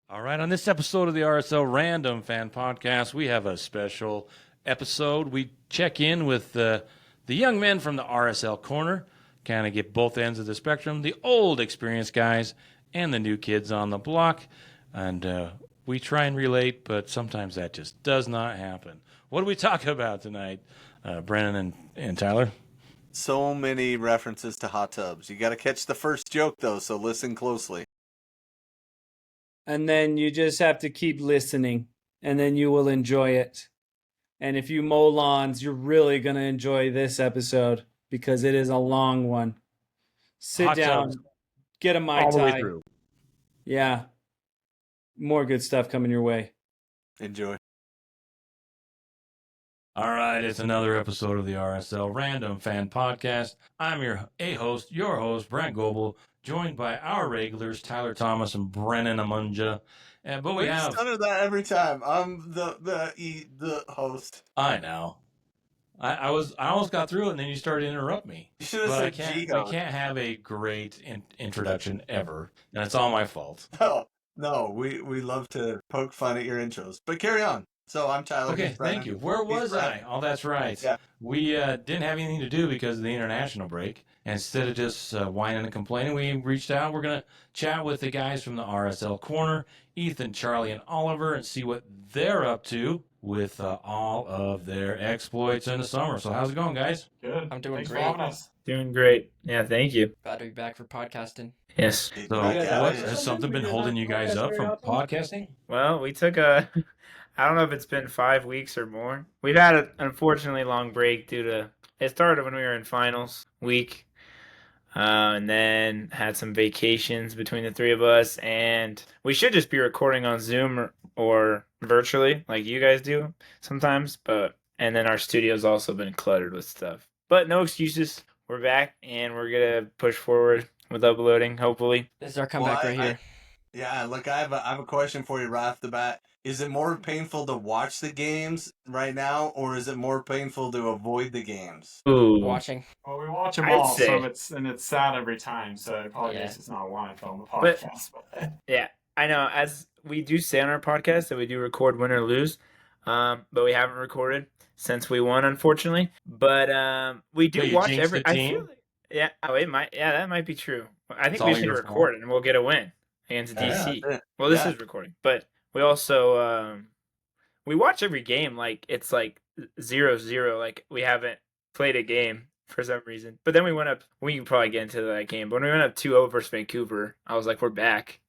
All right, on this episode of the RSL Random Fan Podcast, we have a special episode. We check in with the young men from the RSL Corner, kind of get both ends of the spectrum, the old experienced guys and the new kids on the block. And we try and relate, but sometimes that just does not happen. What do we talk about tonight, Brennan and Tyler? So many references to hot tubs. You got to catch the first joke, though, so listen closely. And then you just have to keep listening, and then you will enjoy it. And if you mow lawns, you're really going to enjoy this episode because it is a long one. Sit Hot down, tubs. get a Mai All the way Tai. through. Yeah. More good stuff coming your way. Enjoy. All right, it's another episode of the RSL Random Fan Podcast. I'm your host, Brent Goebel, joined by our regulars, Tyler Thomas and Brennan Amunja. But we have Stutter that every time. I'm the host. I know. I almost got through it, and then you started to interrupt me. You should have But said I can't have a great introduction ever, and it's all my fault. No, we love to poke fun at your intros, but carry on. So I'm Tyler. Okay, thank you. Where was I? Oh, that's right. Yeah. We didn't have anything to do because of the international break. And instead of just whining and complaining, we reached out. We're going to chat with the guys from the RSL Corner, Ethan, Charlie, and Oliver, and see what they're up to with all of their exploits in the summer. So how's it going, guys? Good. I'm doing Thanks great. for having us. Doing great. Yeah, thank you. Glad to be back for podcasting. Yes. So has something been holding you guys up from podcasting? Well, we took a, I don't know if it's been 5 weeks or more. We've had an unfortunately long break due to, it started when we were in finals week. And then had some vacations between the three of us, and we should just be recording on Zoom or virtually like you guys do sometimes, and then our studio's also been cluttered with stuff. But no excuses. We're back, and we're going to push forward with uploading, hopefully. This is our comeback right here. Look, I have a question for you right off the bat. Is it more painful to watch the games right now, or is it more painful to avoid the games? Ooh. Watching. Well, we watch them I'd all, say. so it's sad every time. So I apologize, it's not live on the podcast. But Yeah, I know. As we do say on our podcast that we do record win or lose, but we haven't recorded since we won, unfortunately. But we do Wait, you watch jinxed every. the I team? feel like, yeah. Oh, it might. Yeah, that might be true. I think all we should your record it, and we'll get a win against DC. Yeah. Well, this Yeah. is recording, but we also we watch every game like it's like 0-0. Like we haven't played a game for some reason. But then we went up. We can probably get into that game. But when we went up 2-0 versus Vancouver, I was like, we're back.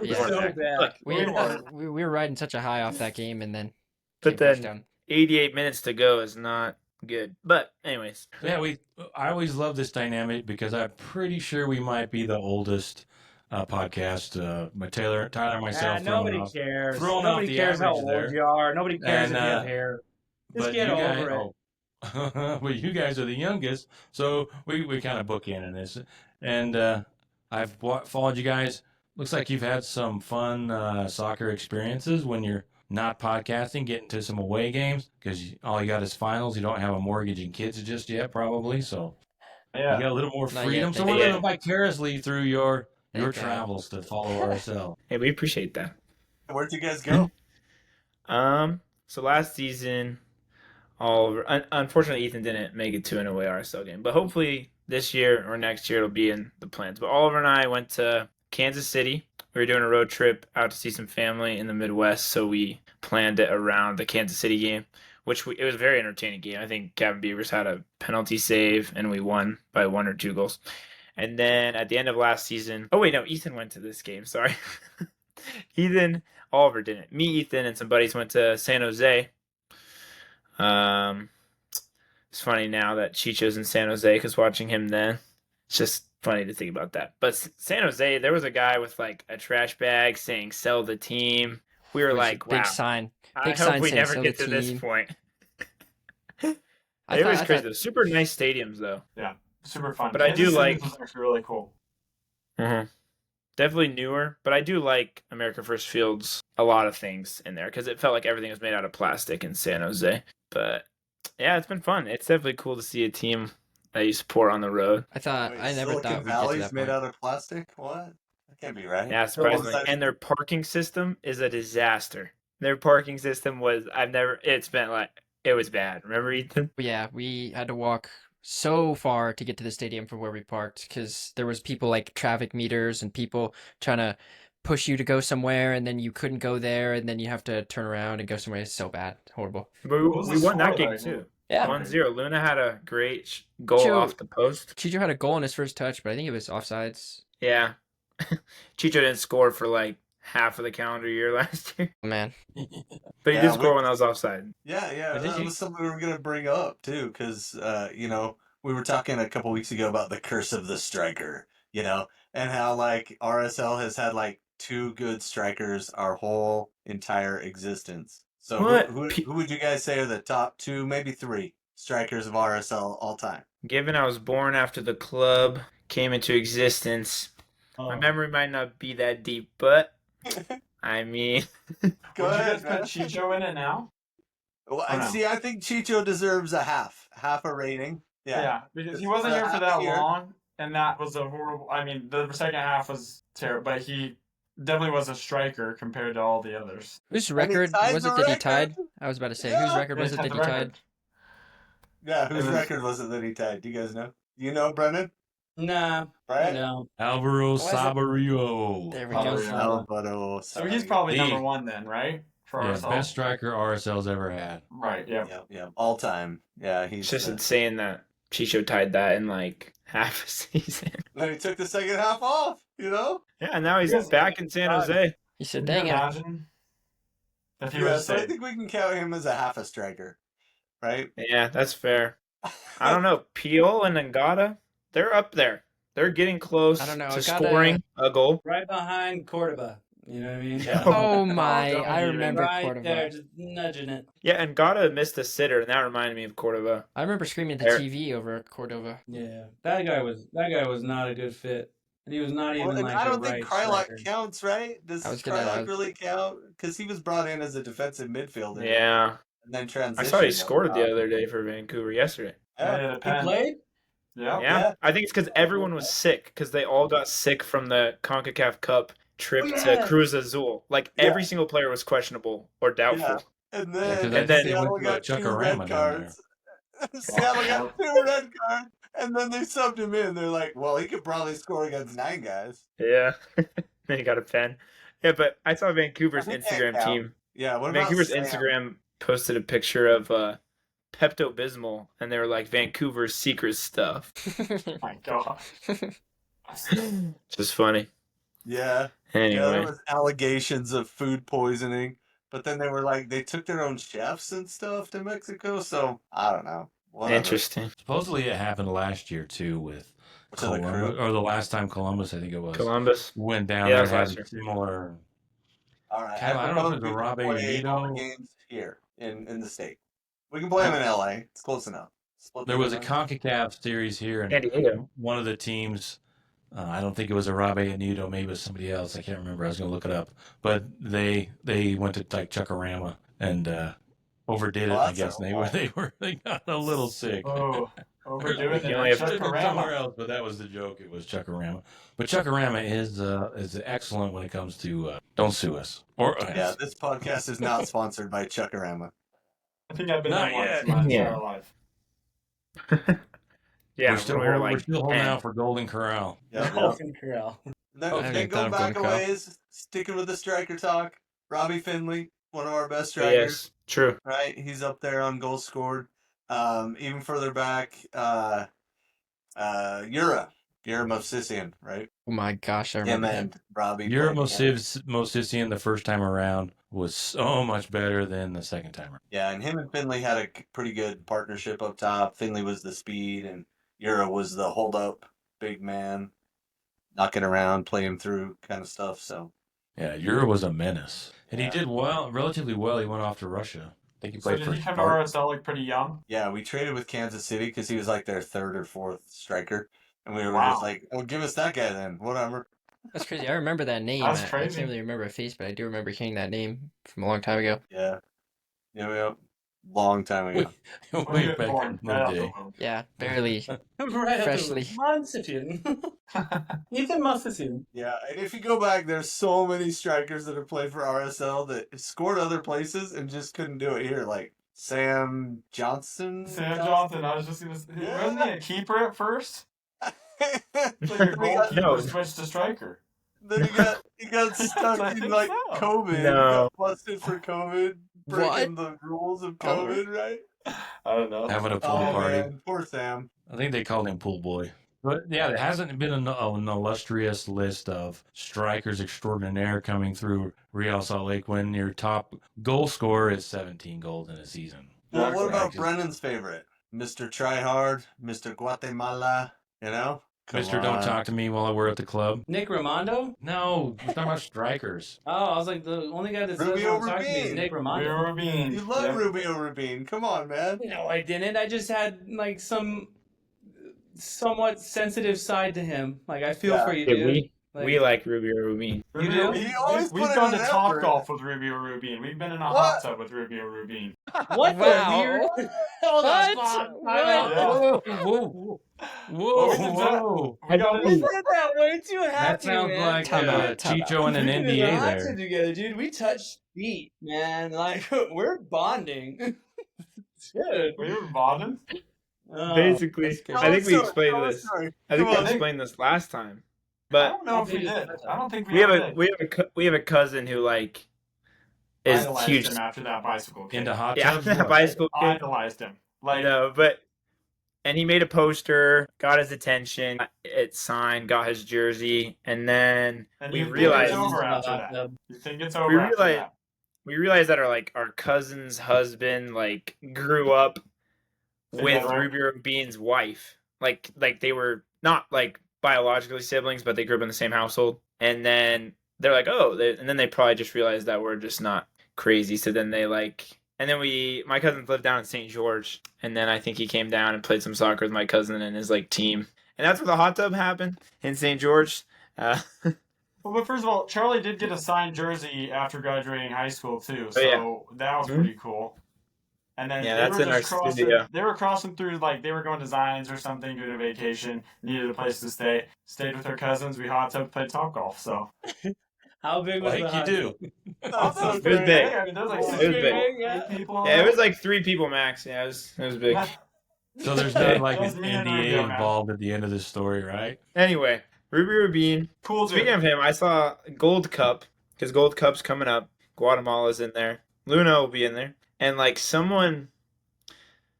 Yeah. So bad. We were riding such a high off that game, and then But came then touchdown. 88 minutes to go is not good. But anyways, Yeah, I always love this dynamic because I'm pretty sure we might be the oldest podcast. Tyler and myself. Nobody cares. throwing off Nobody the cares how average old there. you are. Nobody cares And, if you have hair. Just but get you over guys, it. well, you guys are the youngest, so we kind of book in this. And I've followed you guys. Looks like you've had some fun soccer experiences when you're not podcasting, getting to some away games because all you got is finals. You don't have a mortgage and kids just yet, probably. So you got a little more Not freedom. yet, So thank we're you. living vicariously through your Thank God. travels to follow RSL. hey, we appreciate that. Where'd you guys go? So last season, unfortunately, Ethan didn't make it to an away RSL game, but hopefully this year or next year it'll be in the plans. But Oliver and I went to Kansas City. We were doing a road trip out to see some family in the Midwest, so we planned it around the Kansas City game, it was a very entertaining game. I think Gavin Beavers had a penalty save, and we won by 1 or 2 goals. And then at the end of last season, Ethan went to this game. Sorry, Oliver didn't. Me, Ethan, and some buddies went to San Jose. It's funny now that Chicho's in San Jose because watching him then, it's just funny to think about that. But San Jose, there was a guy with like a trash bag saying "sell the team." We were Which is like, a big wow. sign. I Big hope sign we saying never "sell get the to this team." point. I It was thought- crazy. Though. Super nice stadiums, though. yeah, super fun. But I do Kansas City like- was actually really cool. Definitely newer, but I do like America First Field's a lot of things in there because it felt like everything was made out of plastic in San Jose. But yeah, it's been fun. It's definitely cool to see a team that you support on the road. I thought Wait, I never Silicon thought we'd get to Valley's that made point. out of plastic? What? Can't be right. Yeah, surprisingly. And their parking system is a disaster. Their parking system was it was bad. Remember, Ethan? Yeah, we had to walk so far to get to the stadium from where we parked because there was people like traffic meters and people trying to push you to go somewhere, and then you couldn't go there, and then you have to turn around and go somewhere. It's so bad, horrible. But What was we the won that score game like? too. Yeah. 1-0. Luna had a great goal Chicho- off the post. Chicho had a goal in his first touch, but I think it was offsides. Yeah. Chicho didn't score for like half of the calendar year last year. Oh, man. But he Yeah, did score when I was offside. Yeah, But did that you- was something we were gonna bring up too, because we were talking a couple weeks ago about the curse of the striker, and how like RSL has had like 2 good strikers our whole entire existence. So What? who would you guys say are the top 2, maybe 3 strikers of RSL all time? Given I was born after the club came into existence, my memory might not be that deep, but I mean, Go Would you ahead, guys man. put Chicho in it now? Well, Or no? see, I think Chicho deserves a half a rating. Yeah. Because he wasn't here for half a that year. long, and that was a horrible. I mean, the second half was terrible, but he definitely was a striker compared to all the others. Whose And he record tied was the it that he record. tied? I was about to say, whose Yeah. record was it He that tied he the tied? record. Yeah, whose It was- record was it that he tied? Do you guys know? Do you know, Brendan? Nah, Right? no. Alvaro is it? SaborIo. There we Oh, go. yeah. Alvaro So he's SaborIo. probably He- number 1 then, right? For Yeah, RSL. best striker RSL's ever had. Right. Yeah. Yeah, all time. Yeah, it's he's just insane that Chicho tied that in like half a season. Then he took the second half off, Yeah, and now he's Yes, back in San Jose. He said, Can you dang it. imagine if he Yeah, was so I to think we can count him as a half a striker, right? Yeah, that's fair. I don't know. Pio and Ngata, they're up there. They're getting close I don't know, to Ngata- scoring a goal. Right behind Cordoba. You know what I mean? Yeah. Oh my, don't I even- remember Right Cordova. there, just nudging it. Yeah, and Ngata missed a sitter, and that reminded me of Cordova. I remember screaming at the There- TV over at Cordova. Yeah, that guy was not a good fit, and he was not even Well, and like I a don't right think Krylock striker. counts, right? Does I was gonna- I Krylock was- really count? Because he was brought in as a defensive midfielder. Yeah. And then I transitioned. saw he scored the other day for Vancouver yesterday. Yeah. He played. Yeah. Yeah. I think it's because everyone was sick, because they all got sick from the CONCACAF Cup trip Oh, to yeah. Cruz Azul. Like, Yeah. every single player was questionable or doubtful. And Yeah, then, 'cause I And think then- they Seattle went to a got 2 Chuckarama red down cards. Seattle got 2 red cards, and then they subbed him in. They're like, well, he could probably score against 9 guys. Yeah. Then he got a pen. Yeah, but I saw Vancouver's That Instagram can't count. team. Yeah, what about Vancouver's Sam? Instagram posted a picture of Pepto-Bismol, and they were like, Vancouver's secret stuff. My God. Just funny. Yeah. Yeah, there Anyway. was allegations of food poisoning, but then they were like, they took their own chefs and stuff to Mexico, so I don't know. Whatever. Interesting. Supposedly it happened last year too with To the Columbus, crew. or the last time Columbus, I think it was, Columbus. went down Yeah, there it was had last year. similar. All right. I don't know if propose it's a we Robbie play all the Benito. games here in the state. We can play them in LA. It's close enough. Split There was a them up. CONCACAF series here, San Diego. and one of the teams, I don't think it was a Robbie Benito, maybe it was somebody else. I can't remember. I was going to look it up, but they went to like Chuckarama and overdid it. Oh, I that's guess a and lot. they got a little sick. Oh, overdoing it. You only have Should have been somewhere Chuckarama. else, but that was the joke. It was Chuckarama. But Chuckarama is excellent when it comes to don't sue us or Yeah, this podcast is not sponsored by Chuckarama. I think I've been Not there once yet. in my Yeah. entire life. Yeah, we're still, when we were we're like still holding 10. out for Golden Corral. Yep. Golden Corral. Then, I haven't then even thought go of back Golden a Corral. ways, sticking with the striker talk. Robbie Finley, one of our best strikers, Yes, true. right? He's up there on goals scored. Even further back, Yura Movsisian, right? Oh my gosh, I Him remember him. and Robbie. Your played together. Mosisian the first time around was so much better than the second time around. Yeah, and him and Finley had a pretty good partnership up top. Finley was the speed, and Yura was the hold up big man, knocking around, playing through kind of stuff. So Yeah, Yura was a menace, and Yeah. he did well, relatively well. He went off to Russia. I think he So played did for he come to Spark. RSL like pretty young? yeah, we traded with Kansas City because he was like their 3rd or 4th striker, and we were Wow. just like, "Oh, give us that guy then, whatever." That's crazy. I remember that name. That's I crazy. can't really remember a face, but I do remember hearing that name from a long time ago. Yeah, yeah. long time ago. Way back in the Right day. Yeah, barely. Right Freshly. Ethan must have seen. Yeah, and if you go back, there's so many strikers that have played for RSL that scored other places and just couldn't do it here. Like Sam Johnson. Sam Johnson, I was just gonna say, Yeah. wasn't he a keeper at first? then Like a goalkeeper No. switched to striker. he got stuck I in think like so. COVID. He No. got busted for COVID, breaking the rules of COVID, right? I don't know. Having a pool Oh party. man, poor Sam. I think they called him Pool Boy. But yeah, there hasn't been an illustrious list of strikers extraordinaire coming through Real Salt Lake when your top goal scorer is 17 goals in a season. Well, what about Exactly. Brennan's favorite? Mr. Tryhard, Mr. Guatemala, you know? Come Mr. Don't on. Talk to Me while we're at the club? Nick Raimondo? No, we're talking about strikers. Oh, I was like, the only guy that says Rubio don't talk to me is Rubin. Nick Raimondo. Rubio Rubin. You love Yeah. Rubio Rubin. Come on, man. No, I didn't. I just had like some somewhat sensitive side to him. Like I feel Yeah. for you, Yeah, dude. we like Rubio Rubin. You do? He always We've put in gone an to Top effort. Golf with Rubio Rubin. We've been in a What? hot tub with Rubio Rubin. What Wow. the weird? Hold on, What? stop. What? Whoa, Well, we did that. whoa. We got You it. said that way too happy, That sounds man. like Time out, time Chicho and an We've been in NDA the hot there. tub together, dude. We touched feet, man. Like we're bonding. Dude. We were bonding. Oh, Basically, that's good. I think we Tell explained us this. story. I think Come we on. explained this last time. I But don't know if we did. I don't think we we have ever a did. we have a cousin who like is Idolized huge. him after that bicycle kick. Into hot Yeah, tubs? that What? bicycle kick. Idolized him. Like, No, but and he made a poster, got his attention, it signed, got his jersey, and then and we you think realized it's over after that. You think it's over after realized- that. we realized that our cousin's husband like grew up with Together. Rubio Rubin's wife. Like they were not like biologically siblings, but they grew up in the same household. And then they're like, and then they probably just realized that we're just not crazy. So then they and then my cousin lived down in St. George, and then I think he came down and played some soccer with my cousin and his like team. And that's where the hot tub happened in St. George. Well, but first of all, Charlie did get a signed jersey after graduating high school too, so yeah. that was Mhm. pretty cool. And then Yeah, they that's were in just our crossing, studio. They were crossing through, like they were going to Zion's or something, doing a vacation, needed a place to stay. Stayed with their cousins. We hot tub, played top golf. So How big was the Like hot you tub? do. That's so It was great. big. I mean, there was like It six was people, big. Yeah. 8 people. Yeah, it was like 3 people max. Yeah, it was big. So there's not like That an was me and NDA Rubio, man. involved at the end of this story, right? Anyway, Rubio Rubin. Cool dude. Speaking of him, I saw Gold Cup because Gold Cup's coming up. Guatemala's in there. Luna will be in there, and like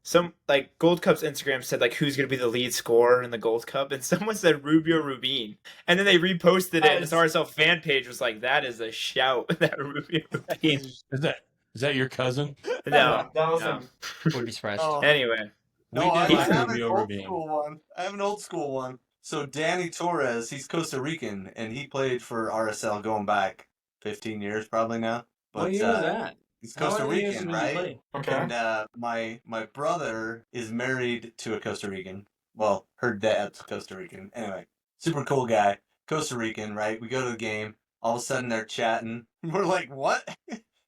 some like Gold Cup's Instagram said like who's gonna be the lead scorer in the Gold Cup, and someone said Rubio Rubin, and then they reposted it. And this RSL fan page was like, "That is a shout, that Rubio Rubin." Is that your cousin? No, that was no. him. Would be surprised. Oh, Anyway, no, We I did like have an Rubio old Rubin. school one. I have an old school one. So Danny Torres, he's Costa Rican, and he played for RSL going back 15 years probably now. But What year was that? he's How Costa many years Rican, did he right? play? Okay. And my brother is married to a Costa Rican. Well, her dad's Costa Rican. Anyway, super cool guy, Costa Rican, right? We go to the game. All of a sudden they're chatting. We're like, what?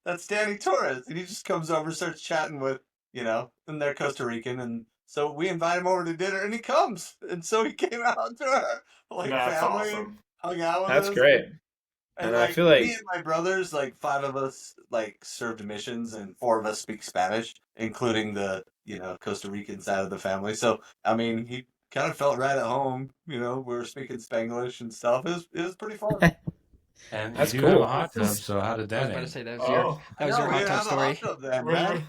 That's Danny Torres. And he just comes over, starts chatting with, and they're Costa Rican. And so we invite him over to dinner, and he comes. And so he came out to our That's family, awesome. hung out with that's us. great. And And I feel like- me and my brothers, 5 of us, served missions, and 4 of us speak Spanish, including the, Costa Rican side of the family. So, I mean, he kind of felt right at home. We were speaking Spanglish and stuff. It was pretty fun. And That's you do have cool. a hot tub, so how did I was that about to end? say that was your Oh, that was your No, hot we tub have a story. hot tub then, wait, man.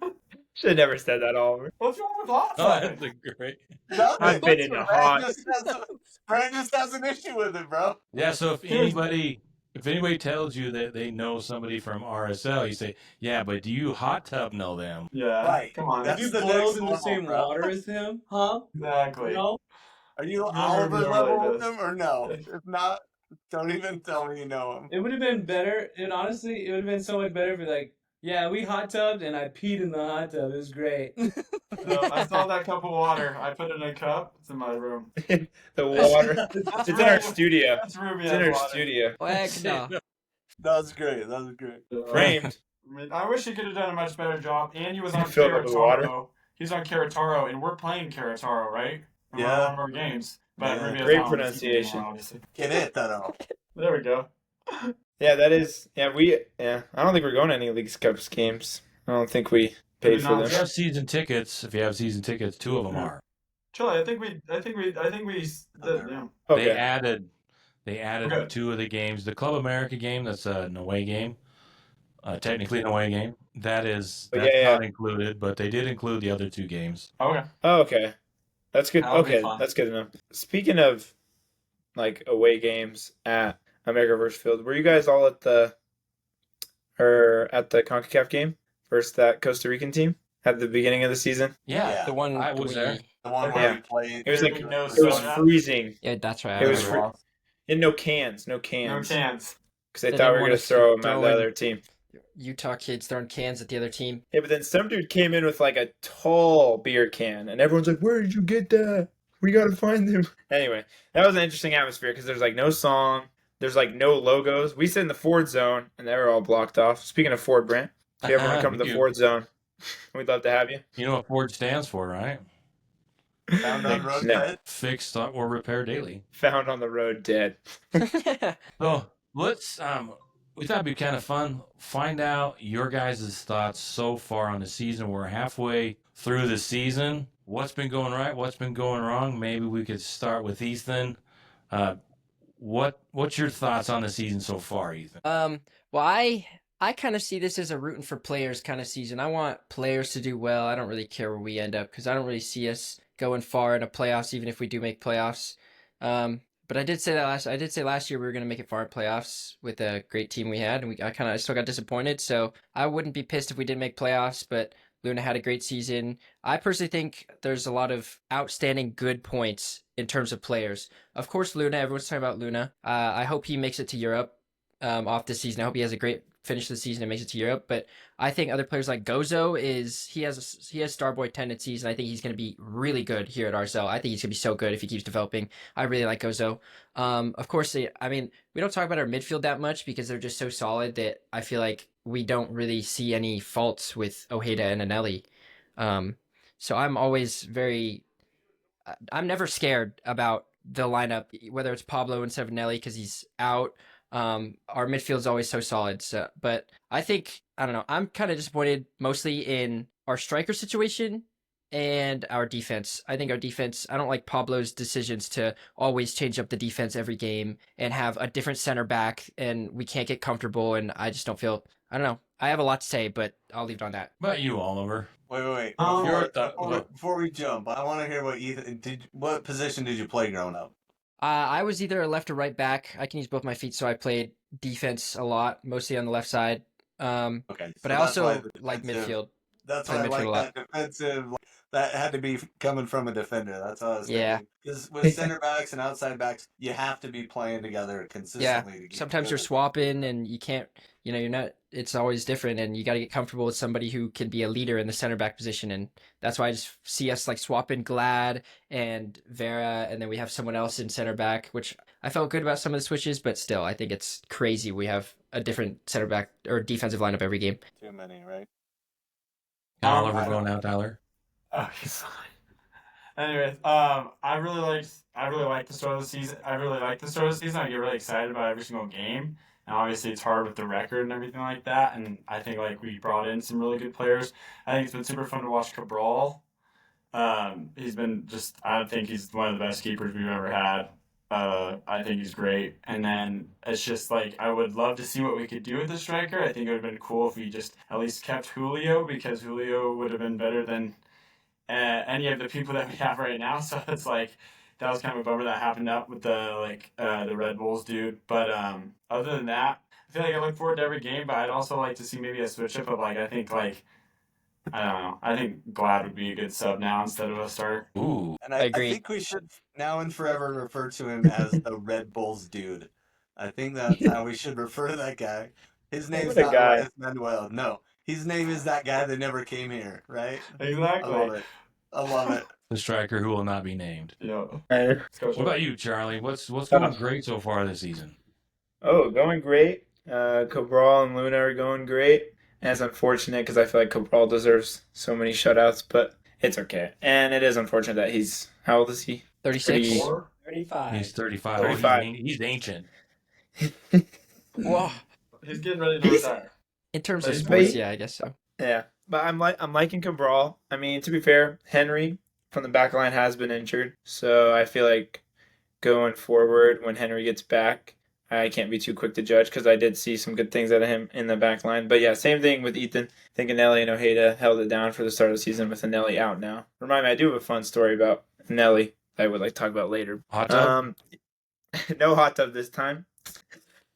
wait. Should have never said that, Oliver. What's wrong with hot Oh, tub? that's a great. Nothing. I've been in a hot- Brand just has an issue with it, bro. Yeah, so if anybody tells you that they know somebody from RSL, you say, yeah, but do you hot tub know them? Yeah. Right. Come on. That's Have you the boiled next in the level, same bro. water as him? Huh? Exactly. No? Are you never Oliver know level what it with is. him or no? If not, don't even tell me you know him. It would have been better, and honestly, it would have been so much better if you're like, yeah, we hot tubbed and I peed in the hot tub. It was great. No, I saw that cup of water. I put it in a cup. It's in my room. The water. It's in our studio. That's Ruby. It's in our studio. Heck no. That was great. That was great. Framed. I mean, I wish he could have done a much better job. And he was on Filled up with water. Carataro. He's on Carataro, and we're playing Carataro, right? And we're on one of our games. But Yeah. Rubio's Great not on this game pronunciation. anymore, obviously. Querétaro. There we go. Yeah, that is. Yeah, I don't think we're going to any League Cups games. I don't think we paid for not. If you them. have season tickets, two of them are. Chile, I think we yeah. Okay. They added Okay. 2 of the games. The Club America game, that's an away game. Technically an away game. That's not included, but they did include the other 2 games. Okay. Oh, okay. That's good. That'll be Okay, fun. that's good enough. Speaking of like away games at America vs. Field, were you guys all at the CONCACAF game versus that Costa Rican team at the beginning of the season? Yeah, The one I was there. The one where Yeah. we played. It was like No it was soda. freezing. Yeah, that's right. It I was remember. And no cans, No cans. because they They thought we didn't were want gonna us to throw them at throw the in- other team. Utah kids throwing cans at the other team. Yeah, but then some dude came in with like a tall beer can, and everyone's like, "Where did you get that? We gotta find them." Anyway, that was an interesting atmosphere because there's like no song, there's like no logos. We sit in the Ford zone, and they were all blocked off. Speaking of Ford, Brant, if you ever want to come to the Ford zone, we'd love to have you. You know what Ford stands for, right? Found on road No. dead. Fixed or repair daily. Found on the road dead. So let's we thought it'd be kind of fun find out your guys' thoughts so far on the season. We're halfway through the season. What's been going right? What's been going wrong? Maybe we could start with Ethan. What's your thoughts on the season so far, Ethan? Well, I kind of see this as a rooting for players kind of season. I want players to do well. I don't really care where we end up because I don't really see us going far in the playoffs, even if we do make playoffs. But I did say last year we were going to make it far in playoffs with a great team we had, and I still got disappointed. So I wouldn't be pissed if we didn't make playoffs. But Luna had a great season. I personally think there's a lot of outstanding good points in terms of players. Of course, Luna. Everyone's talking about Luna. I hope he makes it to Europe off this season. I hope he has a great finish the season and makes it to Europe. But I think other players like Gozo he has Starboy tendencies, and I think he's going to be really good here at RSL. I think he's going to be so good if he keeps developing. I really like Gozo. Of course, I mean, we don't talk about our midfield that much because they're just so solid that I feel like we don't really see any faults with Ojeda and Anelli. So I'm never scared about the lineup, whether it's Pablo instead of Anelli because he's out. Our midfield is always so solid. But I think, I don't know, I'm kind of disappointed mostly in our striker situation and our defense. I think our defense, I don't like Pablo's decisions to always change up the defense every game and have a different center back, and we can't get comfortable, and I just don't feel, I don't know. I have a lot to say, but I'll leave it on that. What about you, Oliver? Wait. Your Before we jump, I want to hear what position did you play growing up? I was either a left or right back. I can use both my feet, so I played defense a lot, mostly on the left side. Okay, But so I that's why also the like defensive- midfield. That's Play why I midfield a like that defensive. That had to be coming from a defender. That's all I was Yeah. thinking. Because with center backs and outside backs, you have to be playing together consistently. to get Sometimes you're good. swapping and you can't, you're not, it's always different, and you got to get comfortable with somebody who can be a leader in the center back position. And that's why I just see us like swapping Glad and Vera, and then we have someone else in center back, which I felt good about some of the switches, but still, I think it's crazy. We have a different center back or defensive lineup every game. Too many, right? Oliver I- going out, Tyler. Okay, fine. Anyways, I really like the start of the season. I get really excited about every single game. And obviously, it's hard with the record and everything like that. And I think we brought in some really good players. I think it's been super fun to watch Cabral. He's been I think he's one of the best keepers we've ever had. I think he's great. And then it's just I would love to see what we could do with the striker. I think it would have been cool if we just at least kept Julio, because Julio would have been better than any of the people that we have right now. So it's that was kind of a bummer that happened up with the Red Bulls dude. But other than that, I feel I look forward to every game. But I'd also like to see maybe a switch up of I think I don't know. I think Glad would be a good sub now instead of a starter. Ooh. And I I agree. think we should now and forever refer to him as the Red Bulls dude. I think that's how we should refer to that guy. His name's What a not guy. Reyes Manuel. No, his name is that guy that never came here, right? Exactly. I love it. The striker who will not be named. Yeah. Right. Let's go. What about you, Charlie? What's going great so far this season? Oh, going great. Cabral and Luna are going great. And it's unfortunate because I feel like Cabral deserves so many shutouts, but it's okay. And it is unfortunate that he's, how old is he? 36. 35. He's 35. 35. He's ancient. Whoa. He's getting ready to retire. In terms But of he's sports, bait. yeah, I guess so. Yeah, but I'm liking Cabral. I mean, to be fair, Henry from the back line has been injured, so I feel like going forward when Henry gets back, I can't be too quick to judge because I did see some good things out of him in the back line. But yeah, same thing with Ethan. I think Anelli and Ojeda held it down for the start of the season with Anelli out now. Remind me, I do have a fun story about Anelli that I would like to talk about later. Hot tub? No hot tub this time.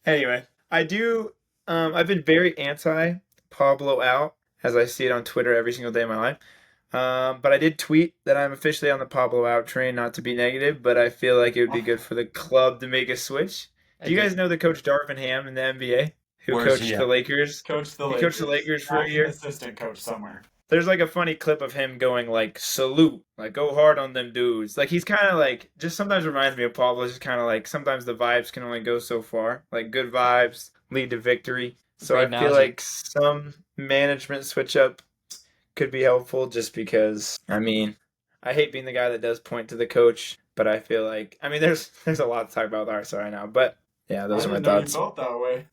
Anyway, I do. I've been very anti Pablo out, as I see it on Twitter every single day of my life. But I did tweet that I'm officially on the Pablo out train, not to be negative, but I feel like it would be good for the club to make a switch. Do you guys know the coach Darvin Ham in the NBA, who Where is coached he the at? Lakers? Coach the He Lakers. coached the Lakers for a Acting year. Assistant coach somewhere. There's like a funny clip of him going like, salute, like go hard on them dudes. Like he's kind of like, just sometimes reminds me of Pablo, just kind of like, sometimes the vibes can only go so far. Like good vibes lead to victory. So Great I feel analogy. like some management switch up could be helpful just because, I mean, I hate being the guy that does point to the coach, but I feel like, I mean, there's a lot to talk about with RSL right now, but yeah, those are my thoughts. You felt that way.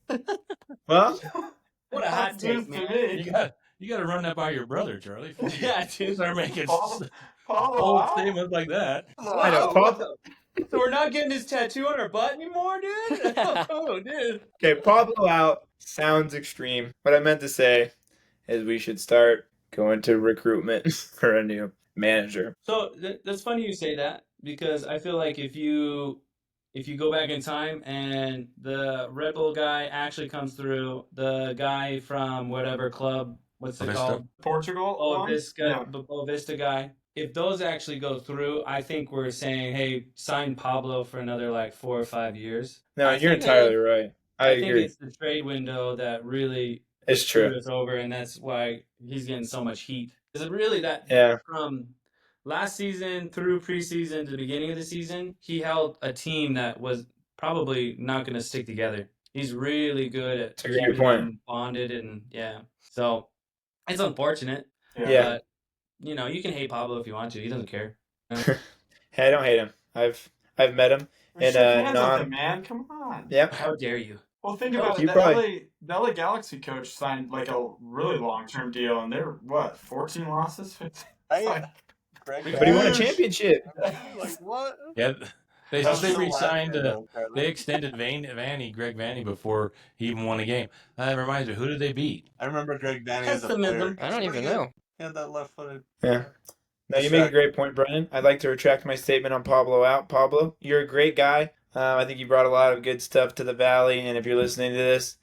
Well, What a hot That's take, news to man. me. You got to run that by your brother, Charlie. Yeah, dude. Start making Paul- Paulo bold out? statements like that. I know, Pablo, So we're not getting his tattoo on our butt anymore, dude? Oh, dude. okay, Pablo out sounds extreme. What I meant to say is we should start going to recruitment for a new manager. So that's funny you say that because I feel like if you go back in time and the Red Bull guy actually comes through, the guy from whatever club, what's it Vista. called? Portugal? Oh, one? Vista, Vista guy. If those actually go through, I think we're saying, hey, sign Pablo for another like 4 or 5 years. No, I you're think entirely right. I think agree. it's the trade window that really It's screwed true. us over, and that's why he's getting so much heat. Is it really that Yeah. from last season through preseason to the beginning of the season, he held a team that was probably not going to stick together. He's really good at It's a great keeping point. them bonded, and yeah. So it's unfortunate, Yeah. but you know, you can hate Pablo if you want to. He doesn't care. Hey, I don't hate him. I've met him. Shake And, hands non- with him, man. Come on. Yep. How dare you? Well, think about You it. probably- The LA Galaxy coach signed like a really long-term deal, and they're what, 14 losses? But he won a championship. Like what? Yeah, they That was they the last re-signed. year, though, Carly. They extended Greg Vanny, before he even won a game. That reminds me, who did they beat? I remember Greg Danny as a Pessimism. player. I don't even know. He had that left-footed. Yeah. No, you make a great point, Brennan. I'd like to retract my statement on Pablo out. Pablo, you're a great guy. I think you brought a lot of good stuff to the Valley, and if you're listening to this,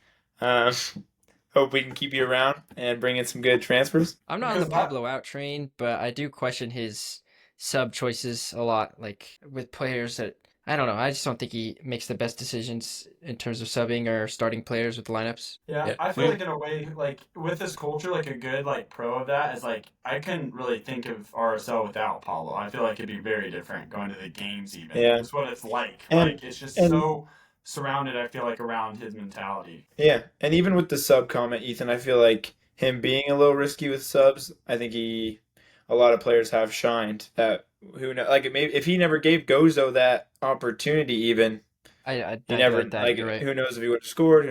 hope we can keep you around and bring in some good transfers. I'm not on the Because that- Pablo out train, but I do question his sub choices a lot. Like with players that I don't know. I just don't think he makes the best decisions in terms of subbing or starting players with lineups. Yeah, Yeah, I feel we- like in a way, like with this culture, like a good like pro of that is like I couldn't really think of RSL without Paulo. I feel like it'd be very different going to the games even. Yeah. It's what it's like. And- like it's just and- so surrounded, I feel like, around his mentality. Yeah, and even with the sub comment, Ethan, I feel like him being a little risky with subs, I think a lot of players have shined that who know, like maybe if he never gave Gozo that opportunity, even I he never doubt that. like You're right. who knows if he would have scored,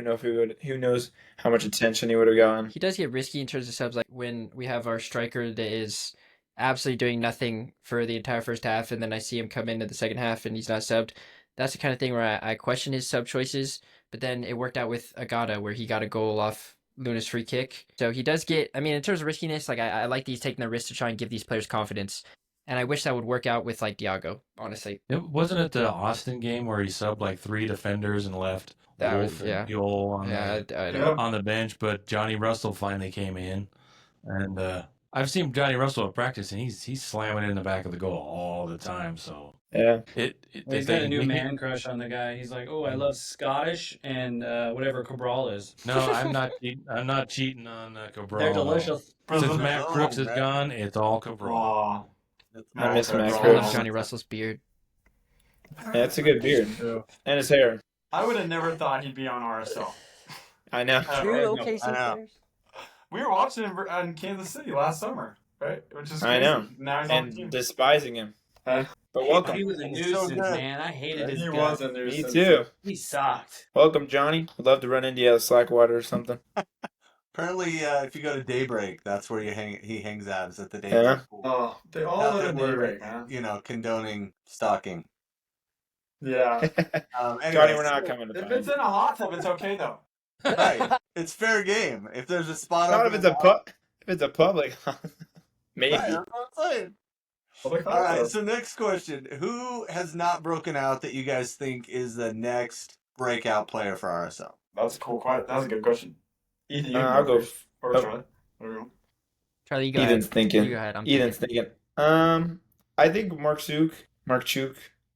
who knows how much attention he would have gotten. He does get risky in terms of subs. Like when we have our striker that is absolutely doing nothing for the entire first half, and then I see him come into the second half and he's not subbed. That's the kind of thing where I question his sub choices. But then it worked out with Agata where he got a goal off Luna's free kick. So he does get, I mean, in terms of riskiness, like I like that he's taking the risk to try and give these players confidence. And I wish that would work out with like Diago, honestly. Wasn't it the Austin game where he subbed like 3 defenders and left That Wolf was- and yeah. Yule on Yeah, the I Yeah. don't. on the bench, but Johnny Russell finally came in, and I've seen Johnny Russell at practice, and he's slamming it in the back of the goal all the time. So Yeah, He's got a new man crush on the guy. He's like, oh, I love Scottish and whatever Cabral is. No, I'm not. I'm not cheating on Cabral. They're delicious. Since Matt Crooks is Right. gone, it's all Cabral. Aw. I miss Matt I Crooks. love Johnny Russell's beard. yeah, it's a good beard and his hair. I would have never thought he'd be on RSL. I know. Uh, True I OKC I know. players. We were watching him in Kansas City last summer, right? Which is crazy. I know. Now he's on the And team. despising him. Uh, But welcome. He was a He's so nuisance, good. man. I hated his He guts. was a Me nuisance. too. He sucked. Welcome, Johnny. Would love to run into you out of Slackwater or something. Apparently, if you go to Daybreak, that's where he hangs out. Is at the Daybreak Yeah. pool. Oh, they all Not live that in we're, Daybreak, man. you know, condoning stalking. Yeah. Johnny, Anyways, we're not coming to If find it's you. in a hot tub, it's okay though. right. It's fair game. If there's a spot Not open if it's a public. Maybe. Right, that's what I'm saying. Public All hot right, tub. so next question. Who has not broken out that you guys think is the next breakout player for RSL? That's a cool question. That's a good question. Ethan, you I'll go. or oh. Charlie. Whatever you want. Charlie, you go Ethan's ahead. thinking. You go ahead. I'm Ethan's thinking. I think Mark Chuk.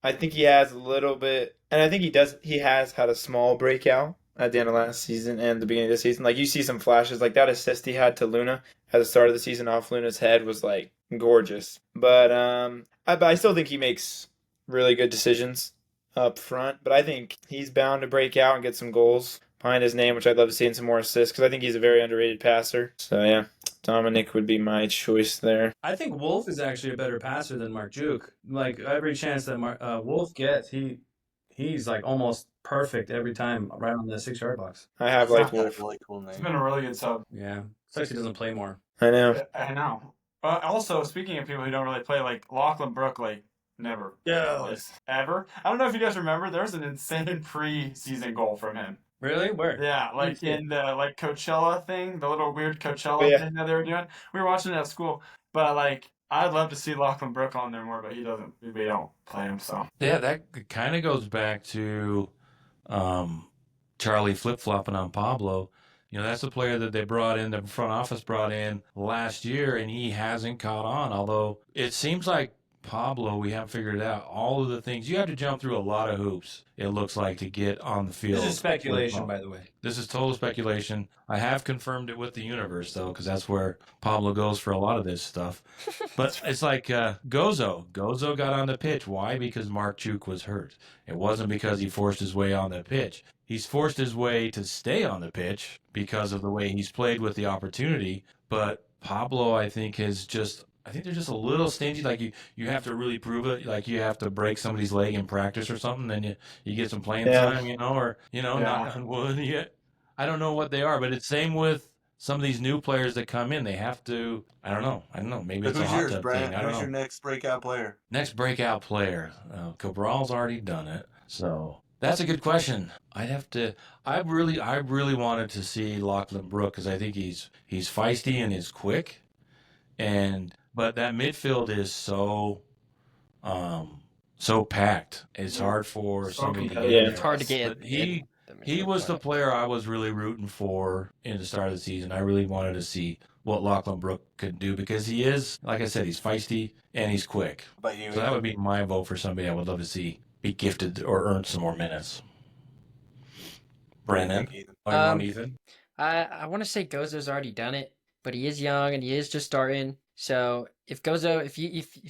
I think he has a little bit, and I think he has had a small breakout at the end of last season and the beginning of the season. Like, you see some flashes, like that assist he had to Luna at the start of the season off Luna's head was like gorgeous. But I still think he makes really good decisions up front. But I think he's bound to break out and get some goals behind his name, which I'd love to see, and some more assists, because I think he's a very underrated passer. So yeah, Dominic would be my choice there. I think Wolf is actually a better passer than Mark Juke. Like, every chance that Wolf gets, he's like almost perfect every time right on the 6-yard box. I have It's liked not got Wolf. a really cool It's name. been a really good sub. Yeah. Sucks he doesn't play more. I know. I know. Also, speaking of people who don't really play, like Lachlan Brook, like never. plays. Ever. I don't know if you guys remember, there was an insane preseason goal from him. Really? Where? Yeah, like see it. in the like Coachella thing, the little weird Coachella Oh, yeah. thing that they were doing. We were watching it at school, but like I'd love to see Lachlan Brook on there more, but he doesn't. We don't play him, so. Yeah, that kind of goes back to Charlie flip-flopping on Pablo. You know, that's the player that they brought in, the front office brought in last year, and he hasn't caught on. Although it seems like Pablo, we haven't figured it out. All of the things, you have to jump through a lot of hoops, it looks like, to get on the field. This is speculation, by the way. This is total speculation. I have confirmed it with the universe, though, because that's where Pablo goes for a lot of this stuff. But it's like Gozo. Gozo got on the pitch. Why? Because Mark Chuk was hurt. It wasn't because he forced his way on the pitch. He's forced his way to stay on the pitch because of the way he's played with the opportunity. But Pablo, I think they're just a little stingy. Like, you have to really prove it. Like, you have to break somebody's leg in practice or something, then you get some playing time, or knock on wood. Yeah. I don't know what they are, but it's same with some of these new players that come in. They have to. I don't know. Maybe it's a Who's hot yours, tub Brent? thing. I don't Who's know. your next breakout player? Next breakout player. Cabral's already done it, so that's a good question. I really wanted to see Lachlan Brook because I think he's feisty and he's quick, but that midfield is so packed. It's hard for So somebody to get. competitive. in. It's hard to get. But he was the player I was really rooting for in the start of the season. I really wanted to see what Lachlan Brook could do because he is, like I said, he's feisty and he's quick. How about you? So that would be my vote for somebody I would love to see be gifted or earn some more minutes. Brandon, Ethan. I want to say Gozo's already done it, but he is young and he is just starting. So if Gozo, if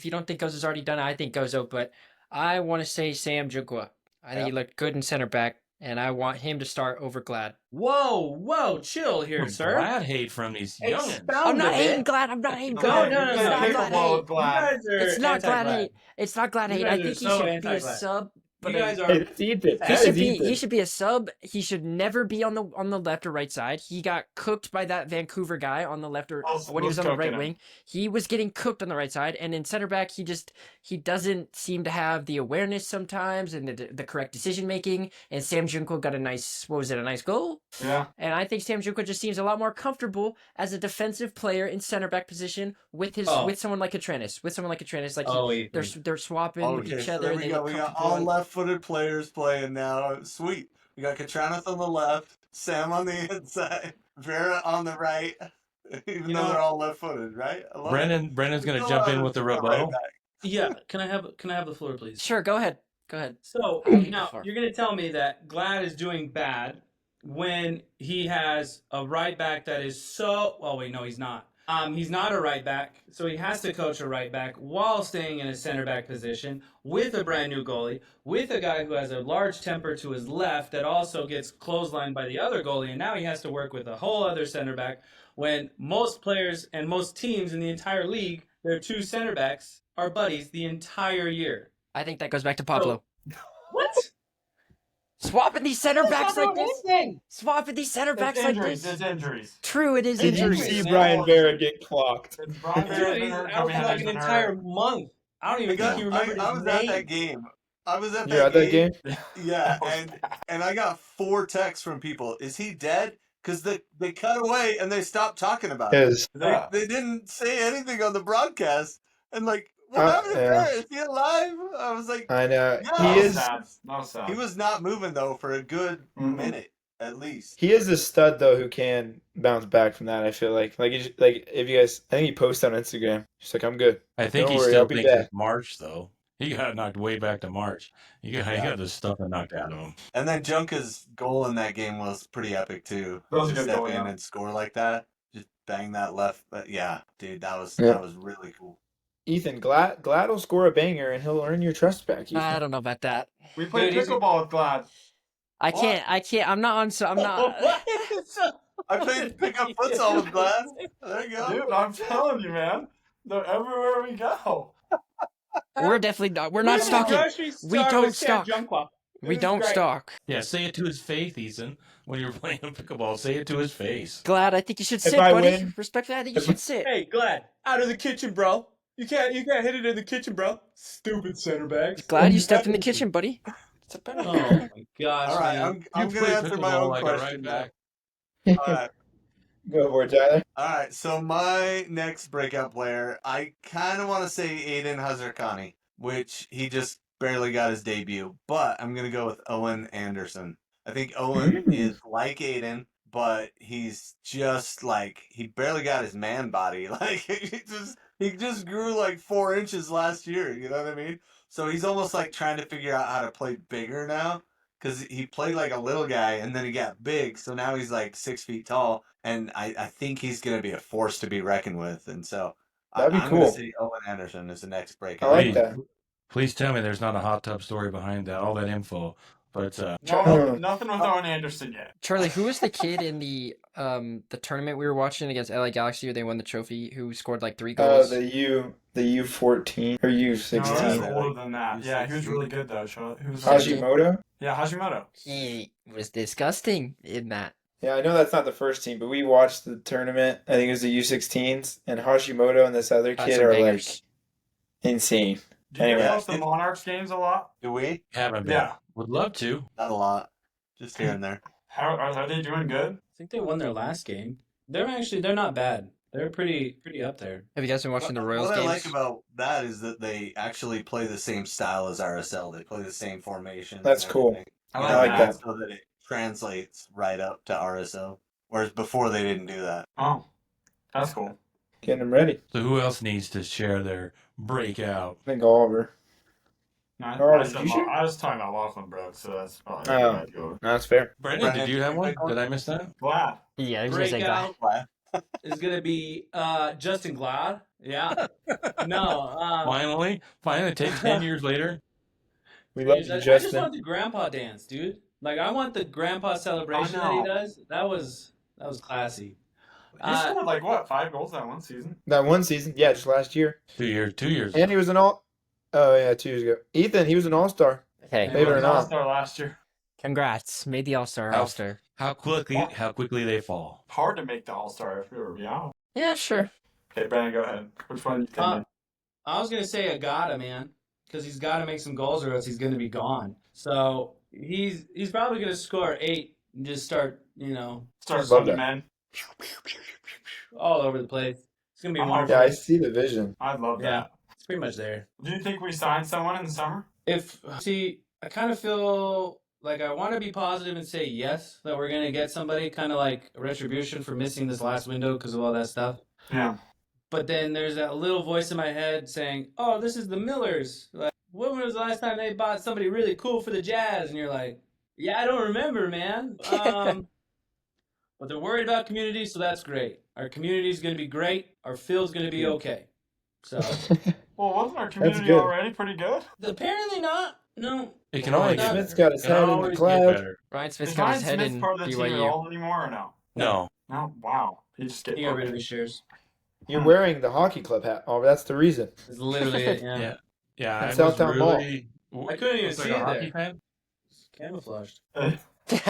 you don't think Gozo's already done it, I think Gozo. But I want to say Sam Jugwa. I think he looked good in center back, and I want him to start over Glad. Whoa, chill here, sir. Glad hate from these youngins. I'm not hating Glad. I'm not hating No, Glad. no, It's not pick Glad a ball hate. with Glad. It's not Glad hate. It's not Glad You hate. guys I are think he so should be a anti-Glad. sub. But You guys are. Hey, that's Ethan. he should be a sub. He should never be on the left or right side. He got cooked by that Vancouver guy on the left or when he was on the right wing. He was getting cooked on the right side, and in center back, he doesn't seem to have the awareness sometimes and the correct decision making. And Sam Junko got a nice goal. Yeah. And I think Sam Junko just seems a lot more comfortable as a defensive player in center back position with someone like Katranis. Like they're swapping with Okay, each so other. there And we they go. look We got comfortable. all left-footed players playing now. Sweet. We got Katranis on the left, Sam on the inside, Vera on the right. Even though they're all left-footed, right? I love it. Brandon's going to Still jump in have with the a right rebuttal. back. Yeah, can I have the floor, please? Sure, go ahead. So I'll leave now the floor. you're going to tell me that Glad is doing bad when he has a right back that is so. Oh wait, no, he's not. He's not a right back, so he has to coach a right back while staying in a center back position with a brand new goalie, with a guy who has a large temper to his left that also gets clotheslined by the other goalie, and now he has to work with a whole other center back when most players and most teams in the entire league, their two center backs are buddies the entire year. I think that goes back to Pablo. What? Swapping these center backs like this. Anything. Swapping these center It's backs like injuries. this. It's injuries. True, it is It's Did you injuries. injuries. see Brian Barrett get clocked? It's Brian Dude, Barrett's he's been hurt. out Kobe for like Henry's an been entire hurt. month. I don't even think he remembered I his was name. at that game. I was at You're at that game? Yeah, That was and I got 4 texts from people. Is he dead? Because they cut away and they stopped talking about it. Because They didn't say anything on the broadcast. And like, what happened to yeah. Barrett? Is he alive? I was like, I know Yeah. That he was is. sad. That was sad. he was not moving though for a good minute at least. He is a stud though who can bounce back from that. I feel like if you guys, I think he posted on Instagram. He's like, I'm good. I think Don't he worry, still I'll be thinks back. it's March, though. He got knocked way back to March. He got the stuff knocked out of him. And then Junka's goal in that game was pretty epic too. That was a To good step goal, in yeah. and score like that, just bang that left. But yeah, dude, that was really cool. Ethan, Glad will score a banger and he'll earn your trust back. Ethan. I don't know about that. We played Dude, he's- pickleball with Glad. I can't. I'm not on. So I'm not. I played pickup futsal with Glad. There you go. Dude, I'm telling you, man. They're everywhere we go. We're definitely not. We're not stalking. We don't stalk. We don't stalk. Yeah, say it to his face, Ethan. When you're playing pickleball, say it to his face. Glad. I think you should If sit, I buddy. win- Respectfully, I think you should sit. Hey, Glad, out of the kitchen, bro. You can't hit it in the kitchen, bro. Stupid center backs. Glad you stepped in the kitchen, buddy. It's a penalty. Oh my gosh, All right, man. I'm You gonna play answer my pickleball own like a question. right back. All right. Go for it, Tyler. All right, so my next breakout player, I kind of want to say Aiden Hazarkani, which he just barely got his debut, but I'm going to go with Owen Anderson. I think Owen is like Aiden, but he's just like, he barely got his man body. Like, he just grew like 4 inches last year, you know what I mean? So he's almost like trying to figure out how to play bigger now. Because he played like a little guy and then he got big, so now he's like 6 feet tall, and I think he's going to be a force to be reckoned with. And so That'd be I'm going cool. to say Owen Anderson is the next I breakout. like Please, that. please tell me there's not a hot tub story behind that, all that info. But No, nothing with Owen Anderson yet. Charlie, who was the kid in the tournament we were watching against LA Galaxy where they won the trophy? Who scored like 3 goals? The U14 or No, U16. he's Yeah. older than that. Yeah, he was really good though. Who was Hashimoto. Yeah, Hashimoto. He was disgusting in that. Yeah, I know that's not the first team, but we watched the tournament. I think it was the U16s, and Hashimoto and this other Had kid some are bangers. like insane. Do you Anyway. watch the Monarchs games a lot? Do we? haven't been. Yeah. Would love to. Not a lot. Just here and there. How are they doing good? I think they won their last game. They're not bad. They're pretty up there. Have you guys been watching the Royals What I games? like about that is that they actually play the same style as RSL. They play the same formation. That's cool. I like that. So that it translates right up to RSL. Whereas before they didn't do that. Oh, that's cool. Getting them ready. So who else needs to share their breakout? I think Oliver. No, Alright, I, said you sure? I was talking about Laughlin Brooks, so that's probably Oh. what I'd go with. No, that's fair. Brandon, did Brandon, you have one? break one? Did I miss that? Glad. Yeah, I was gonna say Glad. Breakout is gonna be Justen Glad. Yeah. No. Finally, take 10 years later. We love I you, just Justin. want the grandpa dance, dude. Like I want the grandpa celebration that he know. does. That was classy. He scored like what, 5 goals that one season? That one season, yeah, just last year. 2 years. 2 years. And he was an all. Oh yeah, 2 years ago. Ethan, he was an all-star. Hey, Believe it or not. All-star last year. congrats. Made the All-Star How- roster. How quickly they fall. Hard to make the All-Star if we were out. Yeah, sure. Okay, Brandon, go ahead. Which one you Uh, think? I was gonna say Agata, man, because he's got to make some goals or else he's gonna be gone. So he's probably gonna score 8 and just start, Start love Sunday, that. man. all over the place. It's gonna be I'm wonderful. Yeah, I see the vision. I'd love Yeah. that. It's pretty much there. Do you think we signed someone in the summer? I kind of feel like I want to be positive and say yes, that we're going to get somebody, kind of like retribution for missing this last window because of all that stuff. Yeah. But then there's that little voice in my head saying, oh, this is the Millers. Like, when was the last time they bought somebody really cool for the Jazz? And you're like, yeah, I don't remember, man. But they're worried about community, so that's great. Our community is going to be great. Our field's going to be okay. So Well, wasn't our community good. already pretty good? apparently not. No. It can Ryan only get Smith's better. got his It can head in the always get cloud. better. Ryan Smith's Is got Ryan his head Smith in part of the team at BYU. all anymore or no? No. No. Wow. He just get He got rid of his shares. You're wearing the hockey club hat. Oh, that's the reason. It's literally it, yeah. Yeah. Yeah, And I was Southtown Mall. really... I couldn't even It's like see a it hockey there. fan? It's camouflaged.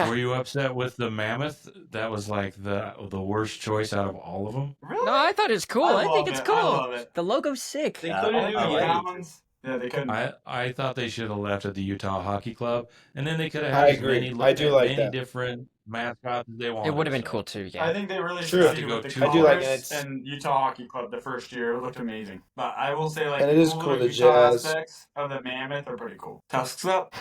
Were you upset with the mammoth? That was like the worst choice out of all of them. Really? No, I thought it was cool. I think love it's it. cool. I love it. The logo's sick. They Yeah, couldn't do I it like yet. it. Downs. Yeah, they couldn't. I thought they should have left at the Utah Hockey Club, and then they could have I had as agree. many, I do like many that. different mascots as they wanted. It would have been so. cool too, I yeah. think they really True. succeeded To with go the too I do like colors it. and Utah Hockey Club the first year. It looked amazing. But I will say, like, And it the is cooler cool, the Utah Jazz. aspects of the Mammoth are pretty cool. Tusks up.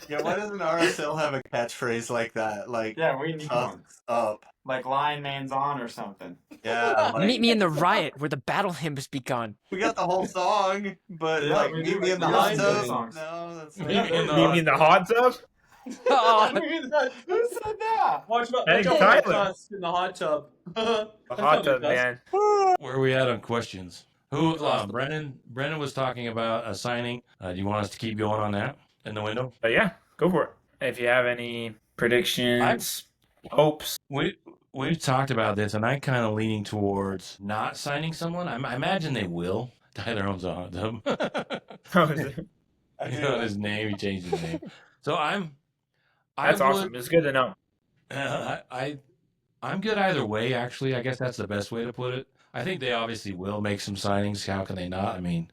Yeah, why doesn't RSL have a catchphrase like that? Like, Yeah, we need one. tusks up. Like Lion Man's on or something. Yeah, like, Meet me in the riot where the battle hymn has begun. we got the whole song, but Yeah, like, we meet do, me in the like, hot we tub. do songs. No, that's Meet not me in the You mean the hot tub? Oh, Who said that? Watch I think Tyler. us in the hot tub. The hot tub, man. Where are we at on questions? Who? Brennan was talking about a signing. Do you want us to keep going on that in the window? But yeah, go for it. If you have any predictions, hopes. We've talked about this, and I'm kind of leaning towards not signing someone. I imagine they will. Tyler owns a hot tub. You know his name. He changed his name. So That's awesome. It's good to know. I'm good either way. Actually, I guess that's the best way to put it. I think they obviously will make some signings. How can they not? I mean,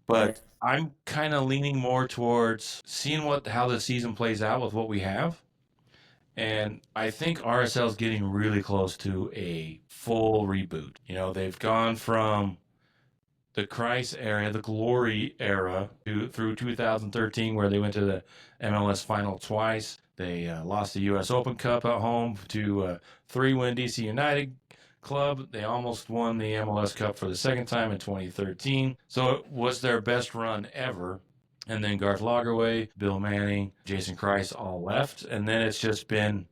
but I'm kind of leaning more towards seeing how the season plays out with what we have. And I think RSL is getting really close to a full reboot. You know, they've gone from the Christ era, the glory era, through 2013, where they went to the MLS final twice. They lost the U.S. Open Cup at home to 3-win DC United club. They almost won the MLS Cup for the second time in 2013. So it was their best run ever. And then Garth Lagerwey, Bill Manning, Jason Christ all left. And then it's just been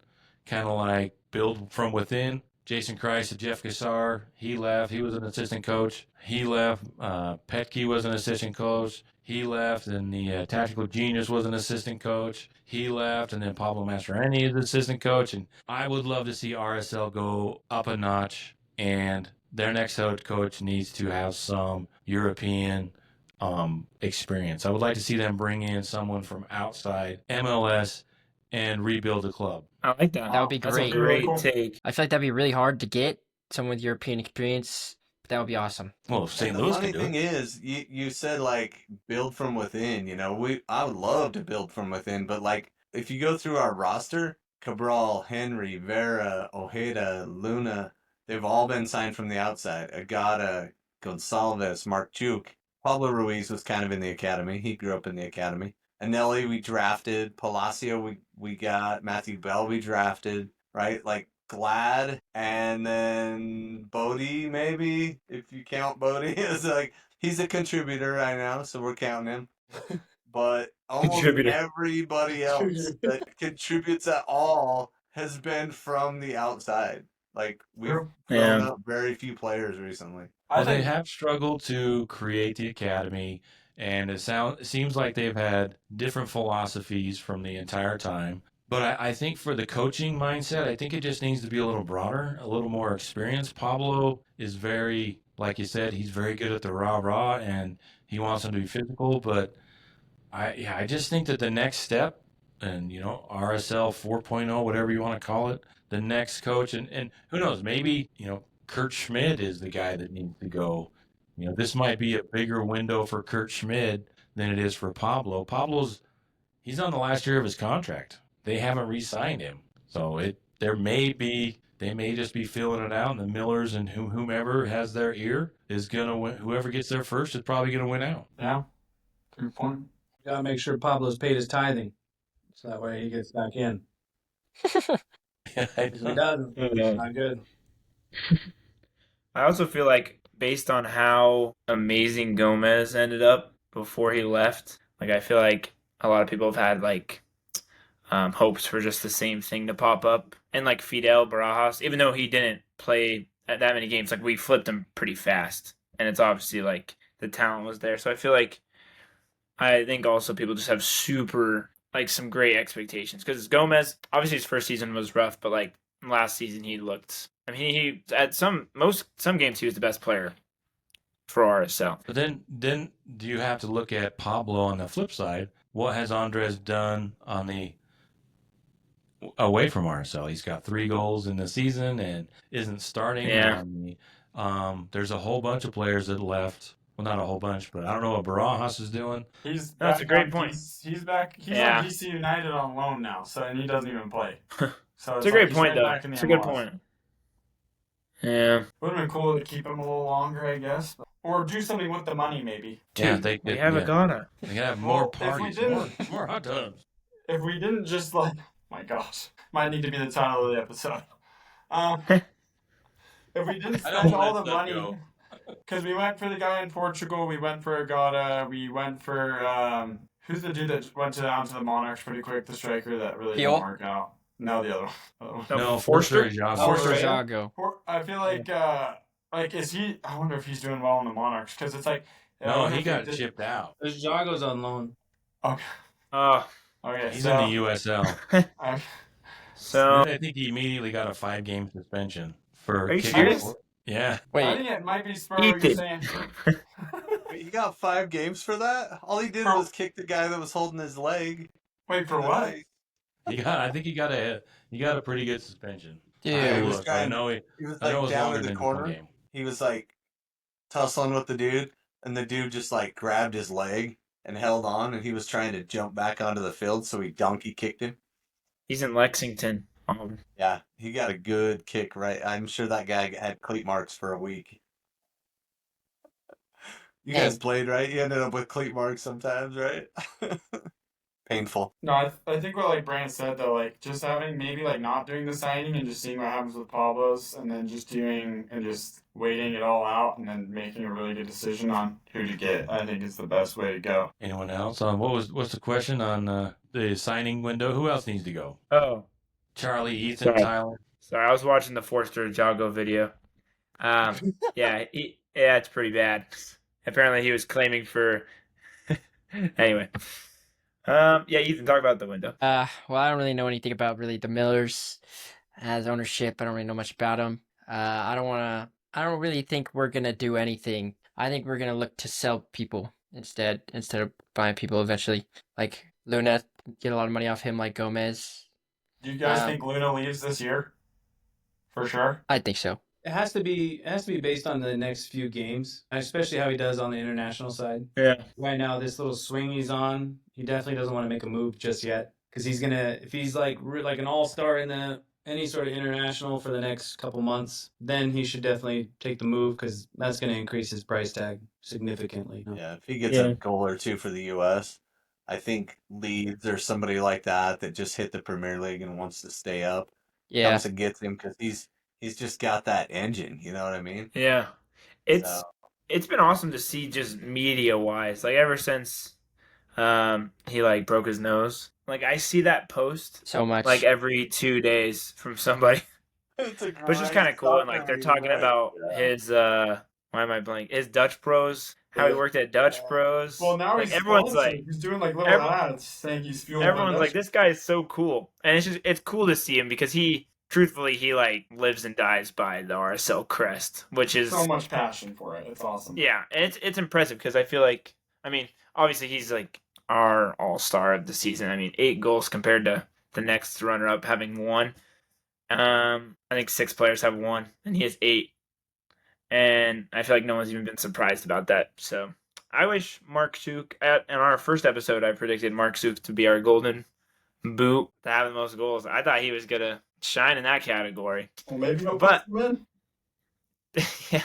kind of like build from within. Jason Christ and Jeff Gassar, he left. He was an assistant coach. He left. Petke was an assistant coach. He left. And the Tactical Genius was an assistant coach. He left. And then Pablo Mastroeni is the assistant coach. And I would love to see RSL go up a notch. And their next head coach needs to have some European experience. I would like to see them bring in someone from outside MLS and rebuild the club. I like that. That would be That's great. a great Cool. take. I feel like that'd be really hard to get someone with European experience. But that would be awesome. Well, if St. And the Louis funny can do thing it. is, you said like build from within. You know, I would love to build from within, but like if you go through our roster, Cabral, Henry, Vera, Ojeda, Luna, they've all been signed from the outside. Agata, Gonsalves, Mark Chuk. Pablo Ruiz was kind of in the academy. He grew up in the academy. Anelli, we drafted. Palacio, we got. Matthew Bell, we drafted. Right? Like Glad, and then Bodie, maybe, if you count Bodie. It's like, he's a contributor right now, so we're counting him. But almost Contributor. everybody else that contributes at all has been from the outside. Like, we've True. grown Yeah. up very few players recently. Well, they have struggled to create the academy, and it seems like they've had different philosophies from the entire time. But I think for the coaching mindset, I think it just needs to be a little broader, a little more experienced. Pablo is very, like you said, he's very good at the rah-rah, and he wants them to be physical. But I just think that the next step, and, you know, RSL 4.0, whatever you want to call it, the next coach, and who knows, maybe, you know, Kurt Schmid is the guy that needs to go. You know, this might be a bigger window for Kurt Schmid than it is for Pablo. He's on the last year of his contract. They haven't re-signed him. So they may just be filling it out, and the Millers and whomever has their ear is going to win. Whoever gets there first is probably going to win out. Yeah. Good point. Gotta make sure Pablo's paid his tithing. So that way he gets back in. If he doesn't, it's not good. I also feel like based on how amazing Gomez ended up before he left, like I feel like a lot of people have had like hopes for just the same thing to pop up. And like Fidel Barajas, even though he didn't play at that many games, like we flipped him pretty fast. And it's obviously like the talent was there. So I think also people just have super, like, some great expectations. Because Gomez, obviously his first season was rough, but like last season he looked, I mean, he at some games he was the best player for RSL. But then do you have to look at Pablo on the flip side? What has Andres done on the away from RSL? He's got 3 goals in the season and isn't starting. Yeah. There's a whole bunch of players that left. Well, not a whole bunch, but I don't know what Barajas is doing. That's a great point. He's back. He's Yeah. on DC United on loan now, and he doesn't even play. So It's a great he's point, right though. back in the It's a good MLS. point. Yeah. Would have been cool to keep him a little longer, I guess, or do something with the money, maybe. Yeah, We have a Ghana. They gotta have more Well, if we parties, didn't- more hot tubs. If we didn't just my gosh, might need to be the title of the episode. If we didn't I don't spend all let the that money, go. because we went for the guy in Portugal, we went for Agata, we went for who's the dude that went down to the Monarchs pretty quick, the striker that really Peel? didn't work out. No, the other one. No, Forster? Forster. Forster right. Jago. I feel like is he? I wonder if he's doing well in the Monarchs because it's like. I No, wonder he if got did- chipped out. There's Jago's on loan. Okay. Okay. He's so, in the USL. I- So I think he immediately got a 5-game suspension for Are you kicking. serious? Yeah. I Wait, think it might be Spur. What you're Ethan. saying. Wait, he got 5 games for that? All he did For- was kick the guy that was holding his leg. Wait for what? I think he got a pretty good suspension. dude. he was I trying- know He was I know it like was down longer in the than 1 corner. game. He was like tussling with the dude, and the dude just like grabbed his leg and held on, and he was trying to jump back onto the field, so he donkey kicked him. he's in Lexington. Yeah, he got a good kick, right? I'm sure that guy had cleat marks for a week. You guys played, right? You ended up with cleat marks sometimes, right? Painful. No, I think what Brand said though, just having maybe not doing the signing and just seeing what happens with Pablo's, and then just waiting it all out, and then making a really good decision on who to get. I think is the best way to go. Anyone else? What's the question on the signing window? Who else needs to go? Oh, Charlie, Ethan, Sorry. Tyler. sorry. I was watching the Forster Jago video. Yeah, it's pretty bad. Apparently, he was claiming for. Anyway. Yeah, Ethan, talk about the window. Well, I don't really know anything about the Millers as ownership. I don't really know much about them. I don't really think we're gonna do anything. I think we're gonna look to sell people instead of buying people eventually. Like Luna, get a lot of money off him, like Gomez. Do you guys think Luna leaves this year? For sure. I think so. It has to be based on the next few games, especially how he does on the international side. Yeah. Right now, this little swing he's on, he definitely doesn't want to make a move just yet because he's gonna, if he's like an all-star in any sort of international for the next couple months, then he should definitely take the move because that's going to increase his price tag significantly. Yeah, if he gets Yeah. a goal or two for the U.S., I think Leeds or somebody like that just hit the Premier League and wants to stay up Yeah. comes and gets him because he's just got that engine. You know what I mean? Yeah. So, It's been awesome to see just media wise. Like ever since he broke his nose. I see that post So much. every 2 days from somebody. it's a Which is kind of cool, and they're talking about his why am I blank? His Dutch Pros, how he worked at Dutch Pros. Well, now he's everyone's sponsored. He's doing little ev- ads saying he's fueling. everyone's like, this guy is so cool, and it's cool to see him because he lives and dies by the RSL crest, which is so much passion for it. It's awesome. yeah, and it's impressive because I feel like obviously he's our all-star of the season. 8 goals compared to the next runner-up having 1. I think 6 players have 1, and he has 8. And I feel like no one's even been surprised about that. So I wish Mark Suk, in our first episode, I predicted Mark Suk to be our golden boot, to have the most goals. I thought he was going to shine in that category. Well, maybe he'll But- put them in. Yeah.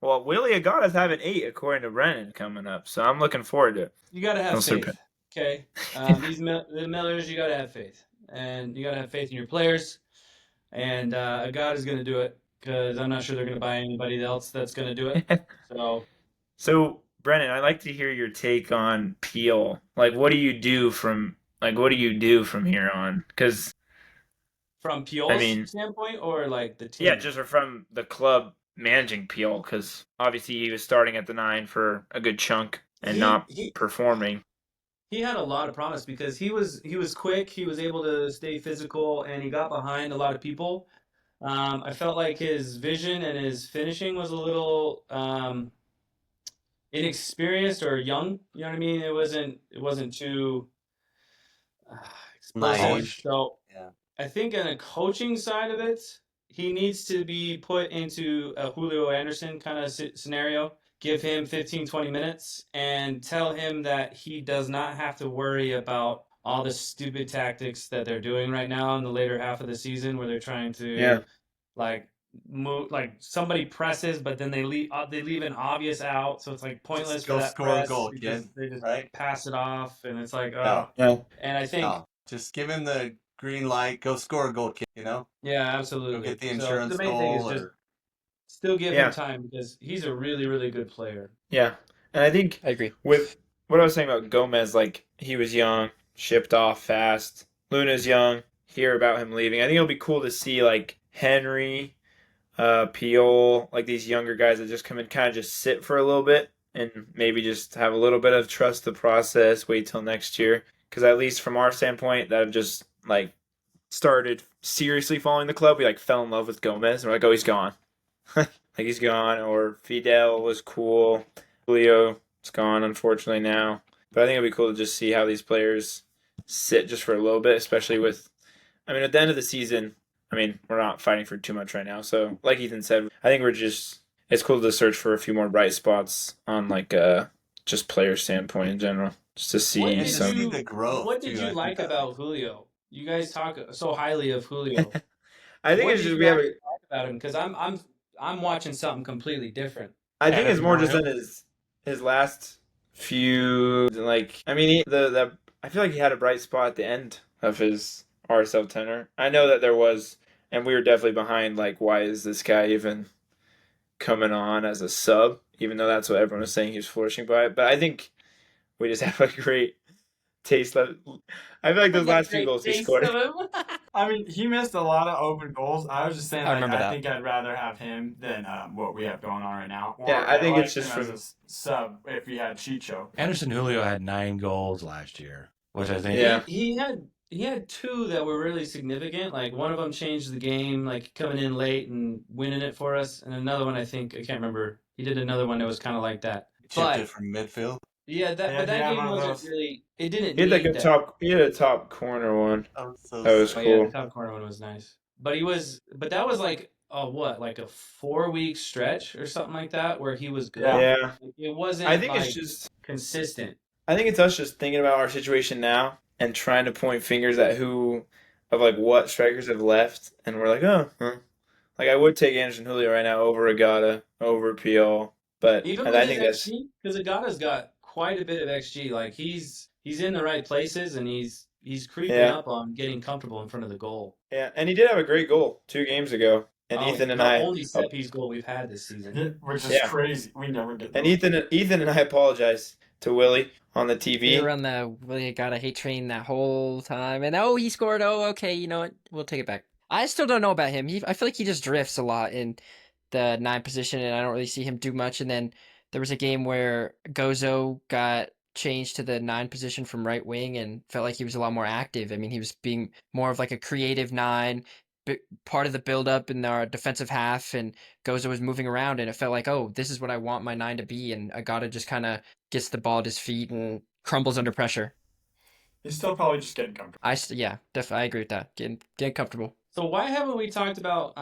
Well, Willie Agata's having 8 according to Brennan coming up. So I'm looking forward to it. You got to have Don't sleep faith. Okay, the Millers, you got to have faith, and you got to have faith in your players. And God is going to do it because I'm not sure they're going to buy anybody else that's going to do it. So So, Brennan, I'd like to hear your take on Peel. What do you do from Like, what do you do from here on? Because, From I Puel's mean, standpoint or like the yeah, team? just from the club managing Peel, because obviously he was starting at the 9 for a good chunk and He not he performing. he had a lot of promise because he was quick, he was able to stay physical, and he got behind a lot of people. I felt like his vision and his finishing was a little inexperienced or young. You know what I mean? It wasn't too uh, explosive. Naive. So Yeah. I think on a coaching side of it, he needs to be put into a Julio Anderson kind of scenario. Give him 15, 20 minutes and tell him that he does not have to worry about all the stupid tactics that they're doing right now in the later half of the season where they're trying Yeah. to like move like somebody presses but then they leave an obvious out, so it's like pointless Just for go that score a press goal, because kid. they just Right? pass it off and it's like No. Yeah. and I think No. Just give him the green light. Go score a goal, kid. yeah, Go absolutely. get the So the insurance main thing is goal just or still give him Yeah. time because he's a really, really good player. Yeah. And I think I agree. with what I was saying about Gomez, like, he was young, shipped off fast. Luna's young. Hear about him leaving. I think it'll be cool to see, like, Henry, Piol, like these younger guys that just come in, kind of just sit for a little bit and maybe just have a little bit of trust the process, wait till next year. Because at least from our standpoint, that have just like started seriously following the club, we like fell in love with Gomez. And we're like, oh, he's gone. Like he's gone. Or Fidel was cool. Julio is gone, unfortunately, now. But I think it'd be cool to just see how these players sit just for a little bit, especially with, I mean, at the end of the season, I mean, we're not fighting for too much right now. So, like Ethan said, I think it's cool to search for a few more bright spots on like just player standpoint in general, just to What see did just see some. the growth. what did too, you I like think. about Julio? You guys talk so highly of Julio. I think What it's did just you we have. actually like about him? Because I'm watching something completely different. I think it's more just Mario. in his last few, like, I mean, the I feel like he had a bright spot at the end of his RSL tenure. I know that there was, and we were definitely behind. Like, why is this guy even coming on as a sub? Even though that's what everyone was saying he was flourishing by. But I think we just have a great taste. I feel like those last few Great goals he taste scored. of him. I mean, he missed a lot of open goals. I was just saying, I like, remember I that. think I'd rather have him than what we have going on right now. Or Yeah, I think like it's just him as from. a sub if we had Chicho. Anderson Julio had 9 goals last year, which I think Yeah. He had two that were really significant. Like one of them changed the game, like coming in late and winning it for us, and another one I can't remember. He did another one that was kind of like that. Chipped But it from midfield. yeah, Yeah, but he that had game one of wasn't those. really. It didn't He had like need a that. top. He had a top corner one. Oh, so That was Oh sick. yeah, the cool. top corner one was nice. But that was like like a 4-week stretch or something like that where he was good. Yeah. Yeah. It wasn't I think like it's just. consistent. I think it's us just thinking about our situation now and trying to point fingers at what strikers have left, and we're like, oh, huh. Like I would take Anderson Julio right now over Agata, over Peel, but Even and with I his think that's XG, because Agata's got quite a bit of XG. Like he's in the right places and he's creeping yeah, up on getting comfortable in front of the goal. yeah, and he did have a great goal 2 games ago, and Oh, Ethan and the I, only set piece goal we've had this season. Which is Yeah. crazy. We never get and those. Ethan and I apologize to Willie on the We TV. were on the really got a hate train that whole time, and he scored. Oh, okay, you know what? We'll take it back. I still don't know about him. I feel like he just drifts a lot in the 9 position, and I don't really see him do much. And then there was a game where Gozo got changed to the 9 position from right wing, and felt like he was a lot more active. I mean, he was being more of like a creative 9, part of the build up in our defensive half, and Gozo was moving around, and it felt like, oh, this is what I want my 9 to be. And Agata just kind of gets the ball at his feet and crumbles under pressure. He's still probably just getting comfortable. I agree with that. Getting comfortable. So why haven't we talked about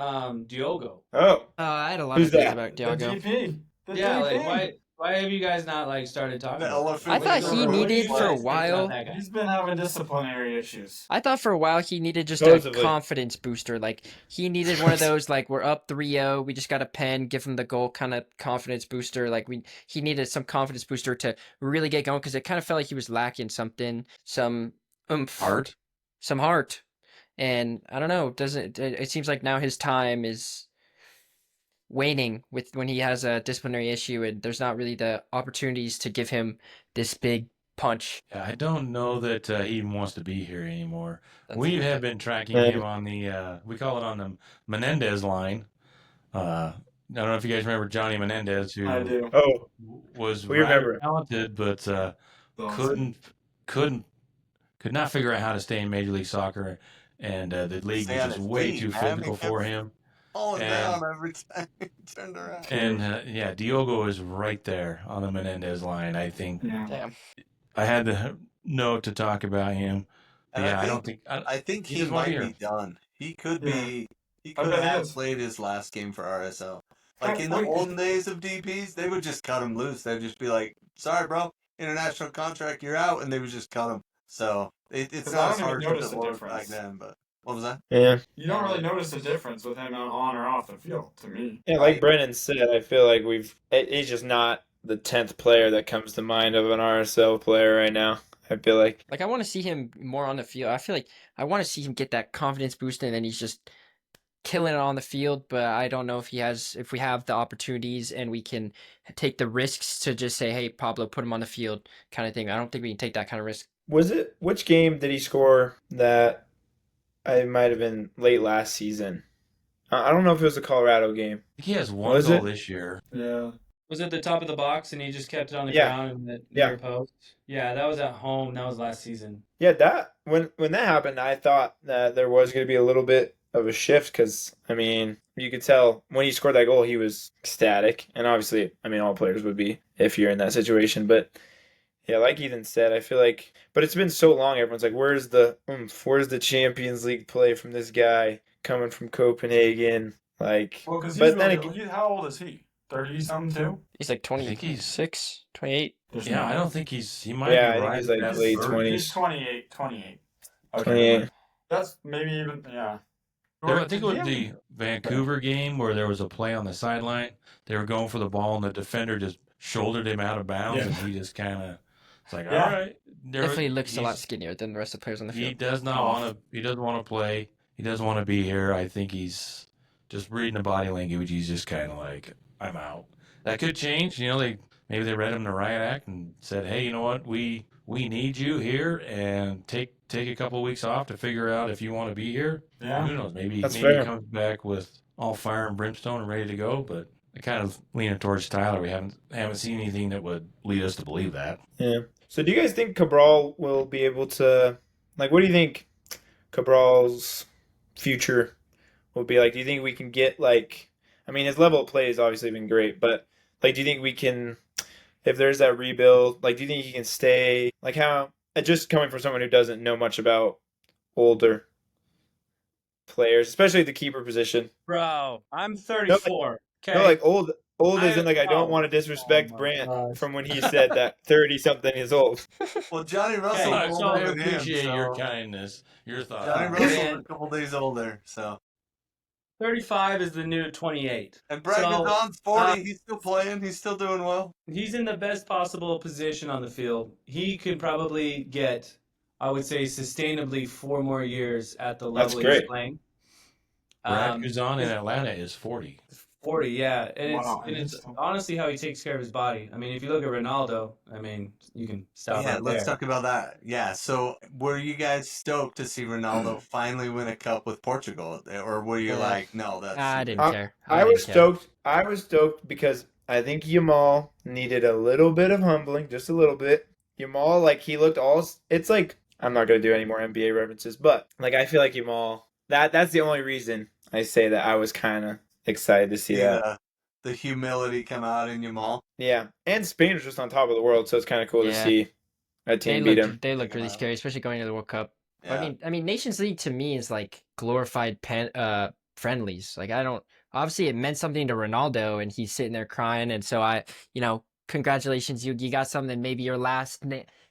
Diogo? Oh, I had a lot Who's of things that? about The Diogo. GP. The Yeah, GP. like why have you guys not like started talking The about it? elephant I in thought the he room. needed for a It's not while. that guy. He's been having disciplinary issues. I thought for a while he needed just a Supposedly. confidence booster. Like he needed one of those like we're up 3-0, we just got a pen, give him the goal kind of confidence booster. Like he needed some confidence booster to really get going because it kind of felt like he was lacking something, some oomph, Heart. some heart. And I don't know, it seems like now his time is waning with when he has a disciplinary issue and there's not really the opportunities to give him this big punch. Yeah, I don't know that he even wants to be here anymore. That's We okay. have been tracking Yeah. him on the we call it on the Menendez line. I don't know if you guys remember Johnny Menendez, I who do. Oh, was we rather remember. talented, but Awesome. couldn't could not figure out how to stay in Major League Soccer, and the league Stay was on just his way feet, too man. physical He for kept him. falling And down every time he turned around. and yeah, Diogo is right there on the Menendez line. I think Yeah. Damn. I had to note to talk about him. But And yeah, I I don't think think I think he he doesn't wanna be might here. be done. He could Yeah. be. He I could bet he have is. played his last game for RSL. Like in the Wait. olden days of DPs, they would just cut him loose. They'd just be like, "Sorry, bro, international contract, you're out," and they would just cut him. So it's 'Cause not I as don't even harsh as notice it the was back difference. then. But what was that? Yeah. You don't really notice the difference with him on or off the field, to me. Yeah, like Brennan said, I feel like he's just not the 10th player that comes to mind of an RSL player right now. I feel like. Like I want to see him more on the field. I feel like I want to see him get that confidence boost, and then he's just killing it on the field. But I don't know if we have the opportunities and we can take the risks to just say, "Hey, Pablo, put him on the field," kind of thing. I don't think we can take that kind of risk. Which game did he score that I might have been late last season? I don't know if it was the Colorado game. He has one Was goal it? this year. Yeah. Was it the top of the box and he just kept it on the Yeah. ground in the Yeah. near post? Yeah, that was at home. That was last season. Yeah, that when that happened, I thought that there was going to be a little bit of a shift because I mean, you could tell when he scored that goal, he was ecstatic, and obviously, I mean, all players would be if you're in that situation. But yeah, like Ethan said, I feel like, but it's been so long. Everyone's like, "Where's the Where's the Champions League play from this guy coming from Copenhagen?" Like, Well, because but then again, how old is he? 30-something, too? He's like I think he's 26, 28. yeah. I don't think he might Yeah, I be think right. he's like at late 30. 20s. He's 28. 28. Okay. 28. That's maybe even, yeah. I think it was the Vancouver game where there was a play on the sideline. They were going for the ball, and the defender just shouldered him out of bounds, Yeah. and he just kind of, it's like, Yeah. all right. Definitely looks a lot skinnier than the rest of the players on the He field. does not want to. He doesn't want to play. He doesn't want to be here. I think he's just reading the body language. He's just kind of like, I'm out. That could change. You know, maybe they read him the riot act and said, hey, you know what, we need you here, and take a couple of weeks off to figure out if you want to be here. Yeah. Who knows? Maybe That's he fair. comes back with all fire and brimstone and ready to go. But I kind of leaning towards Tyler. We haven't seen anything that would lead us to believe that. Yeah. So do you guys think Cabral will be able to, like, what do you think Cabral's future will be like? Do you think we can get, like, I mean, his level of play has obviously been great, but, like, do you think we can, if there's that rebuild, like, do you think he can stay, like, how, just coming from someone who doesn't know much about older players, especially the keeper position. Bro, I'm 34. Okay. No, like, old as in, like, I don't Oh. want to disrespect Oh my Brant gosh. from when he said that 30-something is old. Well, Johnny Russell Okay, is so older I than him. appreciate your So kindness, your thoughts. Johnny Okay. Russell Man. is a couple days older. So 35 is the new 28. and Brad So, Gazon's 40. He's still playing. He's still doing well. He's in the best possible position on the field. He could probably get, I would say, sustainably 4 more years at the That's level great. he's playing. Brad Guzan in Atlanta is 40. 40, yeah. And Wow, it's interesting. honestly how he takes care of his body. I mean, if you look at Ronaldo, I mean, you can stop Yeah, right let's there. talk about that. Yeah, so were you guys stoked to see Ronaldo finally win a cup with Portugal, or were you Yeah. like, no, that's I didn't I- care. I didn't was care. stoked. I was stoked because I think Yamal needed a little bit of humbling, just a little bit. Yamal, like, he looked all. It's like, I'm not gonna do any more NBA references, but like, I feel like Yamal. That's the only reason I say that I was kind of excited to see that. the humility come out in Yamal. Yeah, and Spain was just on top of the world, so it's kind of cool to Yeah. see a team beat him. They looked really scary, especially going to the World Cup. Yeah. I mean, Nations League to me is like glorified friendlies. Like, I don't. Obviously, it meant something to Ronaldo, and he's sitting there crying. And so congratulations, you got something. Maybe your last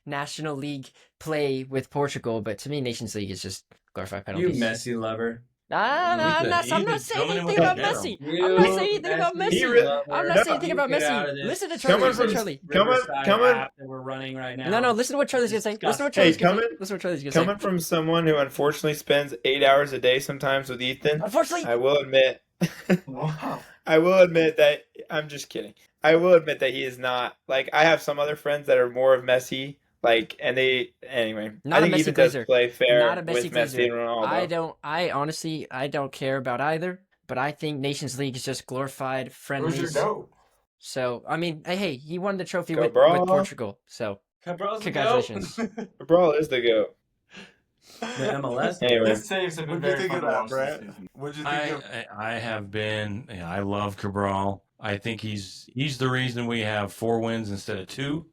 National League play with Portugal, but to me, Nations League is just glorified You penalties. Messi lover. I'm not He's saying coming in anything with about a Messi. barrel. I'm not saying anything about Messi. I'm not saying anything about Messi. Listen to Charlie. Coming Listen to from- Charlie. Coming- That we're running right now. No, listen to what Charlie's gonna say. Listen to what Hey, Charlie's gonna say. coming- Listen to what Charlie's gonna say. Coming from someone who unfortunately spends 8 hours a day sometimes with Ethan, Unfortunately, I will admit. Wow. I will admit that I'm just kidding. I will admit that he is not like I have some other friends that are more of Messi Like, and they anyway. Not I a think Messi Ethan does glazer. play fair Not a Messi with Messi and glazer. Ronaldo. I honestly don't care about either. But I think Nations League is just glorified Who's friendlies. your goat? So I mean, hey, he won the trophy with Cabral. Portugal. So Cabral's the congratulations. goat. Cabral is the goat. The MLS. Anyway, His saves have been What'd you very think fun of to that, watch this Brett? season. What'd you think of? I have been. I love Cabral. I think he's the reason we have 4 wins instead of 2.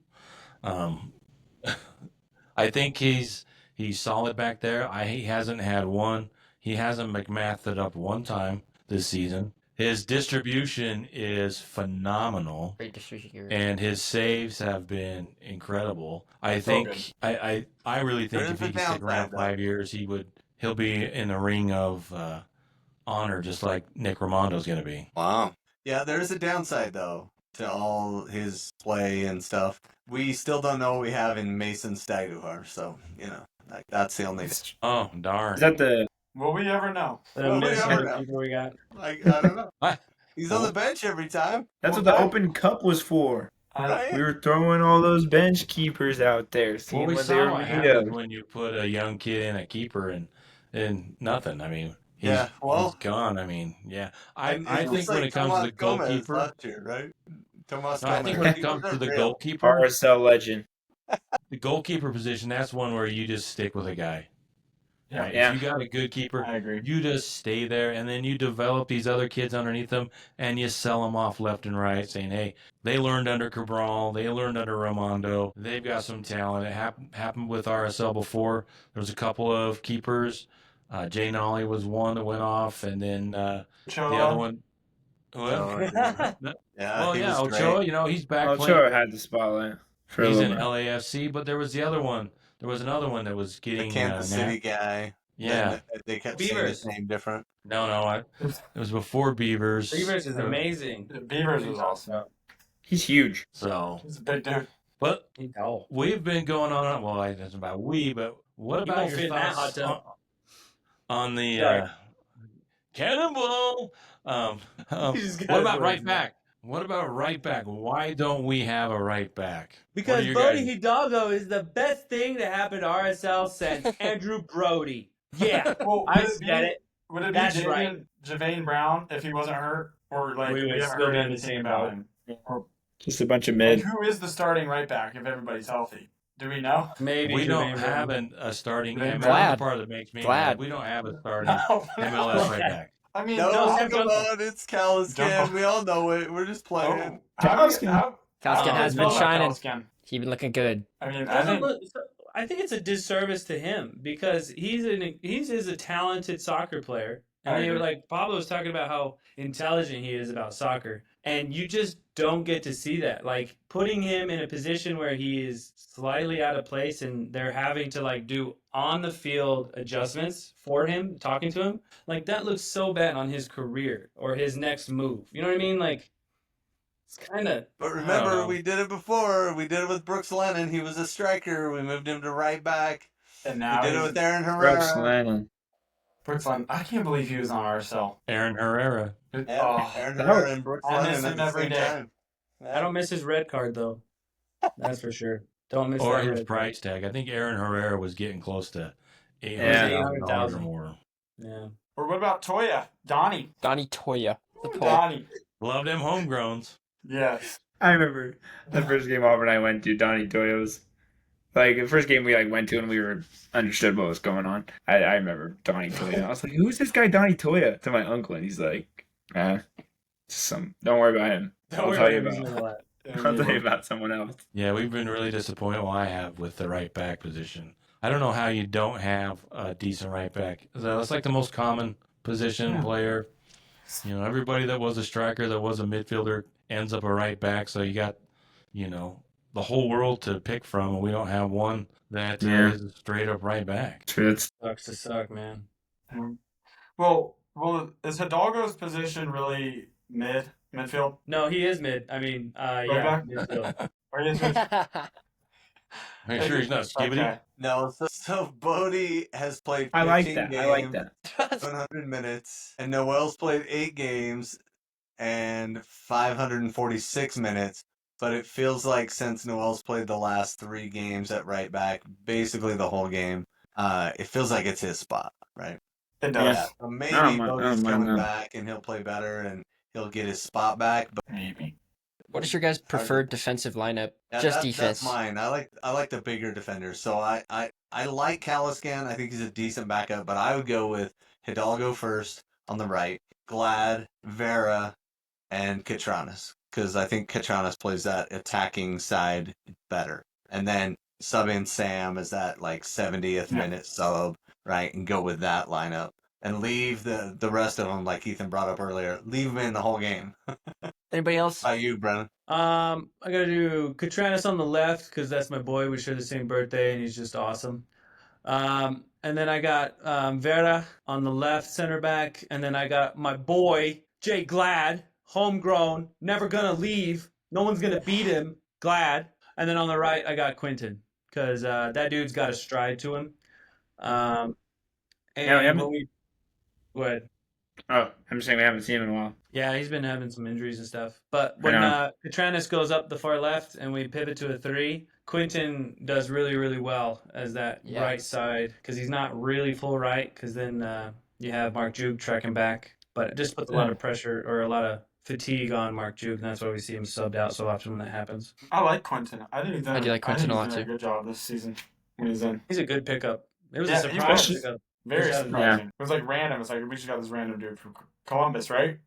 I think he's solid back there. He hasn't had one. He hasn't McMathed up one time this season. His distribution is phenomenal, Great distribution. and his saves have been incredible. I think I really think There's if he the could stick around downside, though. 5 years, he'll be in the ring of honor, just like Nick Ramondo's going to be. Wow. Yeah, there is a downside though to all his play and stuff. We still don't know what we have in Mason Staguhar, so like that's the only. Oh darn! is that the? Will we ever know? The Well, we Minnesota never know. people we got. Like I don't know. I- He's on the bench every time. That's what the Open Cup was for. Right? We were throwing all those bench keepers out there, Well, seeing we what they saw were what made happens of. when you put a young kid in a keeper and nothing. I mean, he's gone. I mean, yeah. I It's think just when like it comes to the Tomas Gomez goalkeeper, last year, right? Tomas no, I think when it comes to the goalkeeper, RSL legend. the goalkeeper position, that's one where you just stick with a guy. Yeah. Right? Yeah. If you got a good keeper, I agree. you just stay there, and then you develop these other kids underneath them, and you sell them off left and right, saying, hey, they learned under Cabral, they learned under Ramondo, they've got some talent. It happened with RSL before. There was a couple of keepers. Jay Nolly was one that went off, and then the other one. Well, Yeah, Ochoa, he's back playing. Ochoa had the spotlight for He's a in little bit. LAFC, but there was the other one. There was another one that was the getting Kansas City guy. Yeah. Then they kept saying his Beavers. name different. No, it was before Beavers. Beavers is amazing. Beavers was awesome. He's huge. So, He's a big dude. but Oh. we've been going on. Well, it's about we, but what You about won't your fit in that thoughts hot tub. on the Sorry. cannonball? You just What gotta about do right it. back? What about right back? Why don't we have a right back? What Because are you Brody guys- Hidalgo is the best thing to happen to RSL since Andrew Brody. Yeah, Well, I would said it. Would it be That's right. Javane Brown if he wasn't hurt, or like We would haven't still heard be in the anything same about boat. him? Or Just a bunch of like, mid. who is the starting right back if everybody's healthy? Do we know? Maybe We don't Jermaine have Brown. a starting. Glad. And that's the part that makes me mad. We don't have a starting No. MLS right back. I mean, No, no, come Sam on, it's Caliscan. Jump. We all know it. We're just playing. Caliscan has been shining. Caliscan. He's been looking good. I mean, I think I think it's a disservice to him because he's a talented soccer player, and I they were agree. like Pablo was talking about how intelligent he is about soccer, and you just don't get to see that. Like putting him in a position where he is slightly out of place, and they're having to like do on the field adjustments for him, talking to him, like that looks so bad on his career or his next move. You know what I mean? Like it's kind of. But I don't remember, know. we did it before. We did it with Brooks Lennon. He was a striker. We moved him to right back. and We now did it he's with Aaron Brooks Herrera. Lennon. Brooks Lennon. I can't believe he was on RSL. Aaron Herrera. Yeah, Oh, Aaron that Herrera was- and Brooks I Lennon miss at him the every same day. time. I don't miss his red card though. That's for sure. Don't miss Or that his red price tag. I think Aaron Herrera was getting close to Yeah. $800,000 or more. Yeah. Or what about Toya? Donnie. Donnie Toya. The Toya. Donnie. Love them homegrowns. Yes. I remember the first game Auburn and I went to, Donnie Toya was like the first game we like went to and we were understood what was going on. I remember Donnie Toya. I was like, who's this guy Donnie Toya? To my uncle, and he's like, don't worry about him. I'll tell you about someone else. Yeah, we've been really disappointed. Well, I have with the right back position. I don't know how you don't have a decent right back. That's like the most common position player. Everybody that was a striker, that was a midfielder, ends up a right back. So you got, the whole world to pick from, and we don't have one that is a straight up right back. It's Sucks to suck, man. Well, is Hidalgo's position really midfield? No, he is mid. I mean, yeah, back? midfield. Or is it? Are you sure he's not skibbity? Okay. No, so Bodie has played 15 I like that. games, I like that. 100 minutes, and Noel's played 8 games and 546 minutes. but it feels like since Noel's played the last 3 games at right back, basically the whole game, it feels like it's his spot, right? It does. Yeah. So I maybe don't Bodie's mind coming that. back and he'll play better and he'll get his spot back. But Maybe. What is your guys' preferred defensive lineup? yeah, Just that's defense. mine. I like the bigger defenders. So I like Caliscan. I think he's a decent backup, but I would go with Hidalgo first on the right, Glad, Vera, and Catranas, because I think Catranas plays that attacking side better. And then sub in Sam as that like 70th minute sub, right? And go with that lineup. And leave the rest of them, like Ethan brought up earlier, leave them in the whole game. Anybody else? How you, Brennan? I gotta do Catranis on the left because that's my boy. We share the same birthday, and he's just awesome. And then I got Vera on the left, center back, and then I got my boy Jay Glad, homegrown, never gonna leave. No one's gonna beat him. Glad. And then on the right, I got Quinton because that dude's got a stride to him. And when we go ahead. Oh, I'm just saying we haven't seen him in a while. Yeah, he's been having some injuries and stuff. But when Catranis goes up the far left and we pivot to a 3, Quinton does really, really well as that right side because he's not really full right because then you have Mark Juke tracking back. But it just puts a lot of pressure or a lot of fatigue on Mark Juke, and that's why we see him subbed out so often when that happens. I like Quinton. I think he's done, I do like Quinton a lot, he's done too. a good job this season when he's in. He's a good pickup. It was a Yeah, surprise he was. pickup. Very Yeah. surprising. It was like random. It's like we just got this random dude from Columbus, right?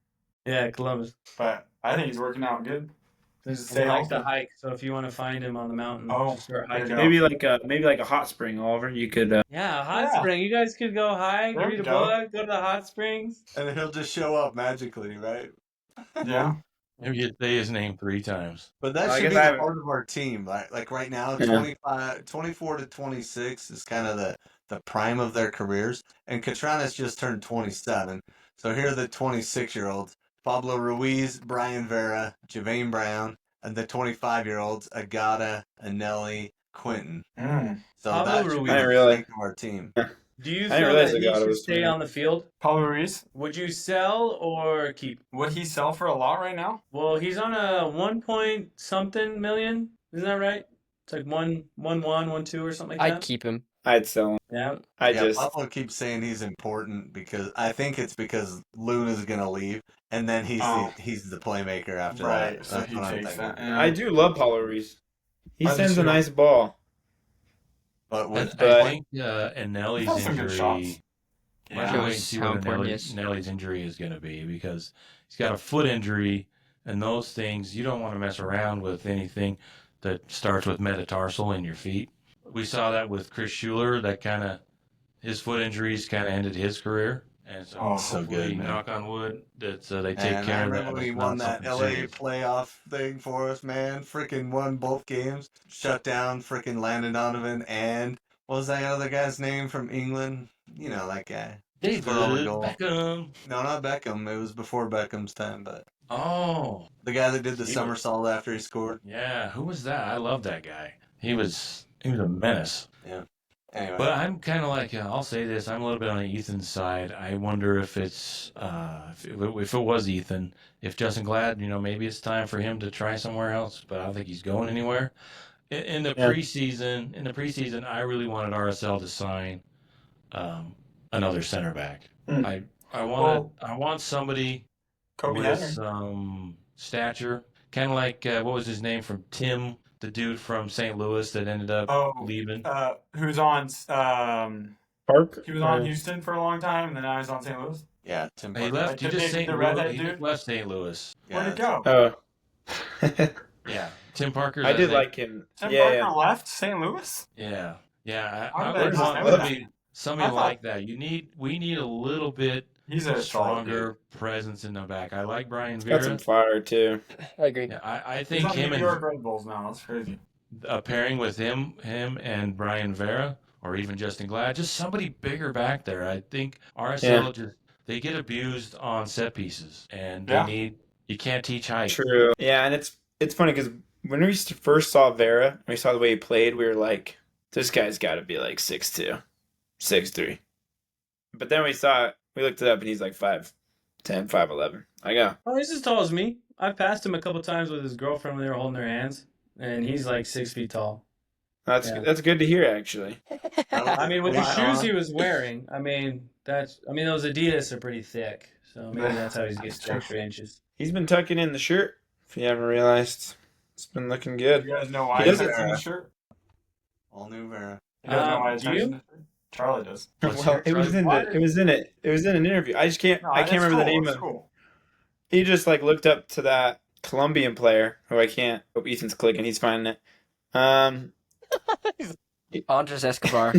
Yeah, Columbus. But I think he's working out good. Just He stay likes to healthy. hike, so if you want to find him on the mountain, just start there you hiking. go. Maybe like a hot spring, Oliver. You could. Yeah, hot Yeah. spring. You guys could go hike, There read we a go. book, go to the hot springs. And he'll just show up magically, right? Yeah. Maybe you say his name 3 times. But that I should guess be I the haven't- part of our team. Like right now, Yeah. 24 to 26 is kind of the prime of their careers. And Catranas just turned 27. So here are the 26-year-olds. Pablo Ruiz, Brian Vera, Javane Brown, and the 25-year-olds, Agata, Anelli, Quinton. So Pablo that should be Ruiz. the I didn't realize- strength of our team. Do you I didn't feel realize that he Agata should was stay there. on the field? Paulo Ruiz, Would you sell or keep? would he sell for a lot right now? Well, he's on a 1 point something million. Isn't that right? It's like 1.2 or something like I'd that. keep him. I'd sell him. Yeah. Pablo keeps saying he's important because I think it's because Luna's gonna leave, and then he's the playmaker after Right, that. so That's he what I'm takes thinking. that. Yeah. I do love Paulo Ruiz. He I do sends a too. nice ball. But with I think Anelli's He's had some good injury. shots. I Yeah. can't wait to Shows see how what important he is. Nelly's injury is going to be because he's got a foot injury, and those things you don't want to mess around with anything that starts with metatarsal in your feet. We saw that with Chris Schuler. That kind of his foot injuries kind of ended his career, and so, Oh, so hopefully, good, man. knock on wood, that they take And care I of that. remember when he It's won not that something LA serious. playoff thing for us, man. Freaking won both games. Shut down freaking Landon Donovan and what was that other guy's name from England? You know that guy. David For all the goal. Beckham. No, not Beckham. It was before Beckham's time, but Oh, the guy that did the He was- somersault after he scored. yeah. Who was that? I love that guy. He was a menace. Anyway, But I'm kind of like, I'll say this, I'm a little bit on Ethan's side. I wonder if it's, if it was Ethan, if Justen Glad, maybe it's time for him to try somewhere else, but I don't think he's going anywhere. In the preseason, I really wanted RSL to sign another center back. Mm. I want somebody Kobe with Henry. some stature, kind of like, what was his name from Tim, the dude from St. Louis that ended up leaving. Who's on? Park? He was on Houston for a long time, and then now he's on St. Louis. yeah, Tim He Parker. left. Like He the just big- St. the Louis. redhead He dude? just left St. Louis. Where'd it Yeah, go? Oh. Yeah, Tim Parker. I did like him. Tim Yeah, Parker left St. Louis. Yeah, yeah. I I bet would he's want never somebody I thought- like that. We need a little bit He's a stronger presence in the back. I like Brian He's got Vera. some fire too. I agree. Yeah, I He's think on the him New and York Red Bulls now. That's crazy. a pairing with him and Brian Vera, or even Justen Glad, just somebody bigger back there. I think RSL they get abused on set pieces, and you can't teach height. True. Yeah, and it's funny because when we first saw Vera, and we saw the way he played, we were like, this guy's got to be like 6'2", 6'3". But then we looked it up, and he's like 5'10", 5'11". I go. Oh, he's as tall as me. I've passed him a couple times with his girlfriend when they were holding their hands, and he's like 6 feet tall. Yeah. That's good to hear, actually. I mean, with the Wow. shoes he was wearing, those Adidas are pretty thick, so maybe that's how he's getting That's true. extra inches. He's been tucking in the shirt. If you haven't realized, it's been looking good. You guys know why He he's doesn't- in the shirt? All new Vera. You guys know why he's Do you? in the shirt? Charlie does. Well, it was in an interview. I can't It's remember the cool, name it's of. cool. He just like looked up to that Colombian player who I can't. Hope Ethan's clicking. He's finding it. Andres Escobar.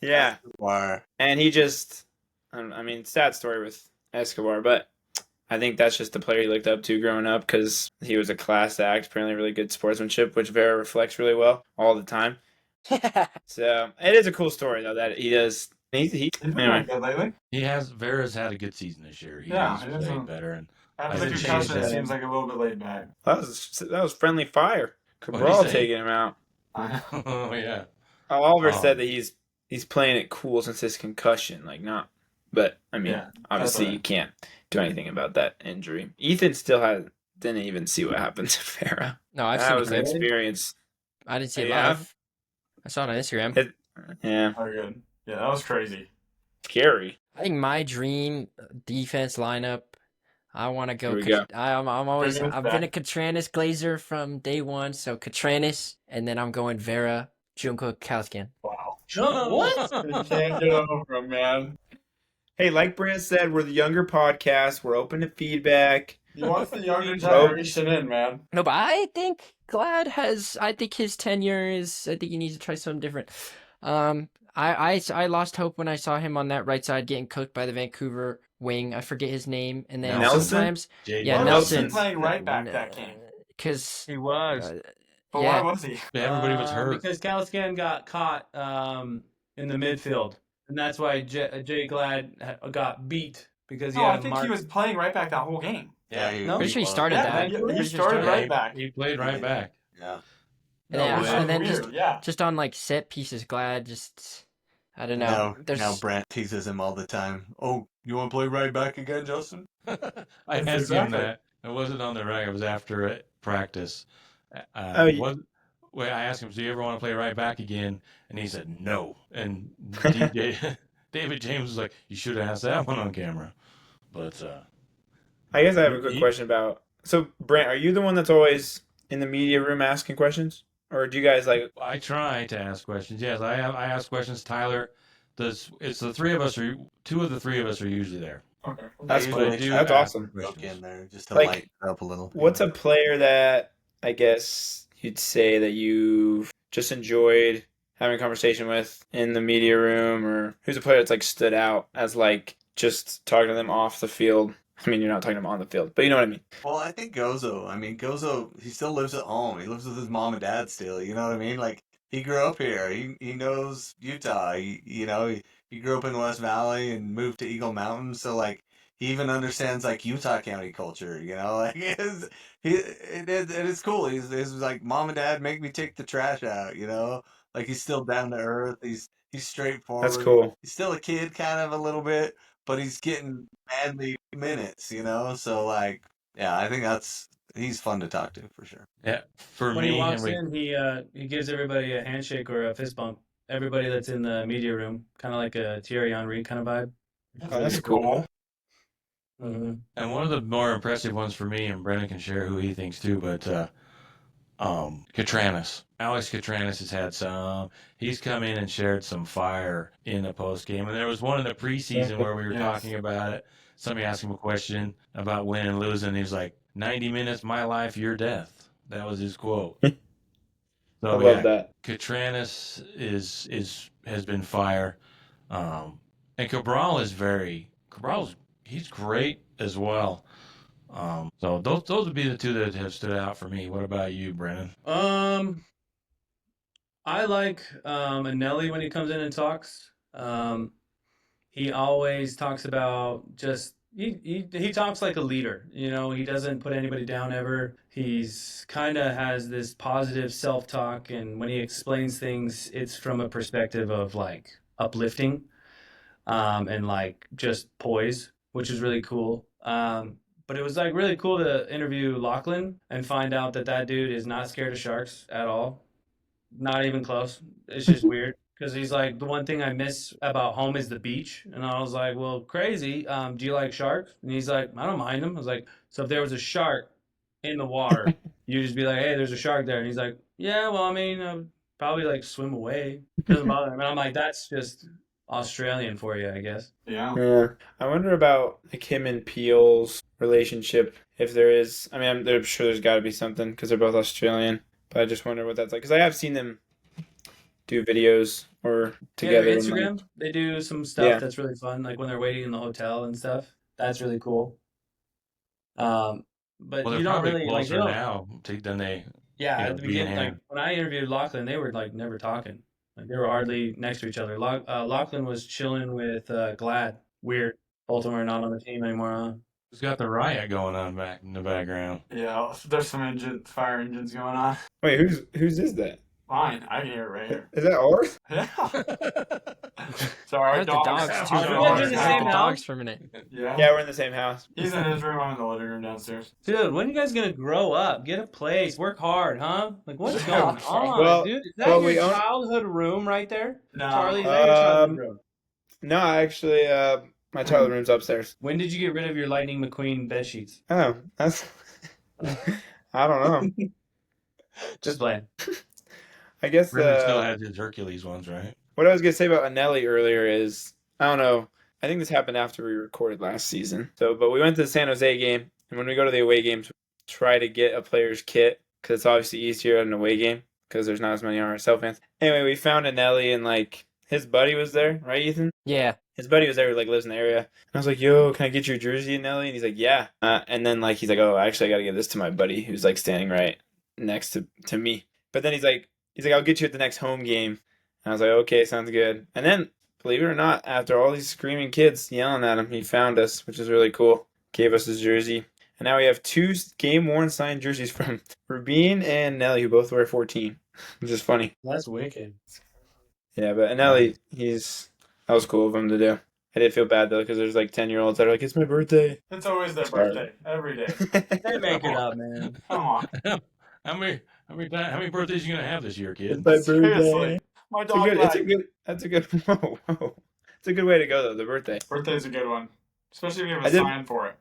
Yeah, Wire. and he just. I mean, sad story with Escobar, but I think that's just the player he looked up to growing up because he was a class act. Apparently, really good sportsmanship, which Vera reflects really well all the time. So it is a cool story though that he does. He's been Anyway. doing good lately. Vera's had a good season this year. Yeah, He's it played isn't- better. And After I the didn't concussion, change it that. seems like a little bit laid back. that was friendly fire. What'd Cabral he say? taking him out. Oh yeah. Oliver Oh. said that he's playing it cool since his concussion, like not. But I mean, Yeah, obviously that's you can't do anything about that injury. Ethan still didn't even see what happened to Farah. No, I've That seen was an it. experience. I didn't see it Yeah. live. I saw it on Instagram. Yeah, Oh, good. Yeah, that was crazy. scary. I think my dream defense lineup. I want to go. Here we go. I'm always. Bring us I've been a back. Katranis Glazer from day one, so Katranis, and then I'm going Vera, Junko, Kalskin. Wow. What? You can't get over him, man. Hey, like Brant said, we're the younger podcast. We're open to feedback. He wants the younger generation in, man. No, but I think Glad has. I think his tenure is. I think he needs to try something different. I lost hope when I saw him on that right side getting cooked by the Vancouver wing. I forget his name, and then Nelson? sometimes Yeah, Why was he Nelson. playing right back that game? Because He was. But yeah. why was he? Everybody was hurt. Because Kalskin got caught in the midfield, and that's why Jay Glad got beat because he No, had I a think mark. he was playing right back that whole game. Yeah, No? pretty sure he was. started Yeah, that. he Pretty sure started right back. He played right back. Yeah. Yeah, Which is and then weird, yeah. just on like set pieces, Glad just I don't know. Now Brant teases him all the time. Oh, you want to play right back again, Justin? I That's asked him exactly- that. It wasn't on the rag. It was after practice. Oh, yeah. I asked him, "Do you ever want to play right back again?" And he said, "No." And David James was like, "You should have asked that one on camera." But I guess I have a quick question about. So, Brant, are you the one that's always in the media room asking questions, or do you guys like? I try to ask questions. Yes, I ask questions. Tyler does. It's the three of us are. Two of the three of us are usually there. Okay. That's usually cool. do That's ask awesome. Look in there just to Like, lighten it up a little. What's a player that I guess you'd say that you've just enjoyed having a conversation with in the media room, or who's a player that's like stood out as like just talking to them off the field? I mean, you're not talking to them on the field, but you know what I mean. Well, I think Gozo. I mean, Gozo, he still lives at home. He lives with his mom and dad still. You know what I mean? Like, he grew up here. He knows Utah. He grew up in West Valley and moved to Eagle Mountain. So, like, he even understands, like, Utah County culture, you know? Like, it is cool. He's like, mom and dad make me take the trash out, you know? Like, he's still down to earth. He's straightforward. That's cool. He's still a kid kind of a little bit, but he's getting manly minutes, you know? So, like, yeah, I think he's fun to talk to for sure. Yeah, for When me, he walks and in, he gives everybody a handshake or a fist bump. Everybody that's in the media room, kind of like a Thierry Henry kind of vibe. Oh, that's cool. Mm-hmm. And one of the more impressive ones for me, and Brennan can share who he thinks too, but Katranis. Alex Katranis has had some. He's come in and shared some fire in the post game, and there was one in the preseason where we were Yes. talking about it. Somebody asked him a question about winning and losing. And he was like, 90 minutes, my life, your death. That was his quote. I So love that. Katranis has been fire, and Cabral he's great as well. So those would be the two that have stood out for me. What about you, Brennan? I like Anelli when he comes in and talks. He always talks about just he talks like a leader. You know, he doesn't put anybody down ever. He's kind of has this positive self-talk, and when he explains things, it's from a perspective of like uplifting, and like just poise, which is really cool. But But it was like really cool to interview Lachlan and find out that dude is not scared of sharks at all. Not even close. It's just weird because he's like, the one thing I miss about home is the beach. And I was like, well, crazy. Do you like sharks? And he's like, I don't mind them. I was like, so if there was a shark in the water, you just be like, hey, there's a shark there. And he's like, yeah, well, I mean, I'd probably like swim away. It doesn't bother him. And I'm like, that's just Australian for you, I guess. Yeah. Yeah. I wonder about like him and Peel's relationship. If there is, I mean, I'm sure there's got to be something because they're both Australian. But I just wonder what that's like because I have seen them do videos or together. Yeah, and, Instagram, like, they do some stuff Yeah. that's really fun, like when they're waiting in the hotel and stuff. That's really cool. But Well, you they're don't probably really like, closer now than they. yeah, you know, at the being beginning, like here. when I interviewed Lachlan, they were like never talking. Like they were hardly next to each other. Lachlan was chilling with Glad. Weird. Both of them are not on the team anymore, huh? Who's got the riot going on back in the background? Yeah, there's some fire engines going on. Wait, whose is that? Fine, I can hear it right here. Is that ours? Yeah. I Sorry, heard the dogs. dogs too. Are you for a guys minute. in the I heard same the house? dogs for a minute. Yeah. Yeah, we're in the same house. He's in his room. I'm in the living room downstairs. Dude, when are you guys gonna grow up? Get a place, work hard, huh? Like what's Yeah. going on, Well- dude? Is that well, your we own- childhood room right there? No. Charlie, is that your childhood room? No, actually, my toilet room's upstairs. When did you get rid of your Lightning McQueen bed sheets? Oh, that's. I don't know. Just playing. I guess Brendan still has his Hercules ones, right? what I was gonna say about Anelli earlier is I don't know. I think this happened after we recorded last season. But we went to the San Jose game, and when we go to the away games, we try to get a player's kit because it's obviously easier at an away game because there's not as many RSL fans. Anyway, we found Anelli and like his buddy was there, right, Ethan? Yeah. His buddy was there who like lives in the area. And I was like, yo, can I get your jersey, Anelli? And he's like, yeah. And then like he's like, oh, actually I gotta give this to my buddy who's like standing right next to me. But then he's like, I'll get you at the next home game. And I was like, okay, sounds good. And then, believe it or not, after all these screaming kids yelling at him, he found us, which is really cool. Gave us his jersey. And now we have 2 game-worn signed jerseys from Rubin and Nelly, who both wear 14, which is funny. That's wicked. Yeah, but Nelly, that was cool of him to do. I did feel bad, though, because there's like 10-year-olds that are like, it's my birthday. It's always their Sorry. birthday. Every day. They make it up, man. Come on. How many birthdays you gonna have this year, kid? It's my Seriously. birthday. My It's a dog good, leg. that's a good, whoa. It's a good way to go, though, the birthday. Birthday's a good one. Especially if you have I a did- sign for it.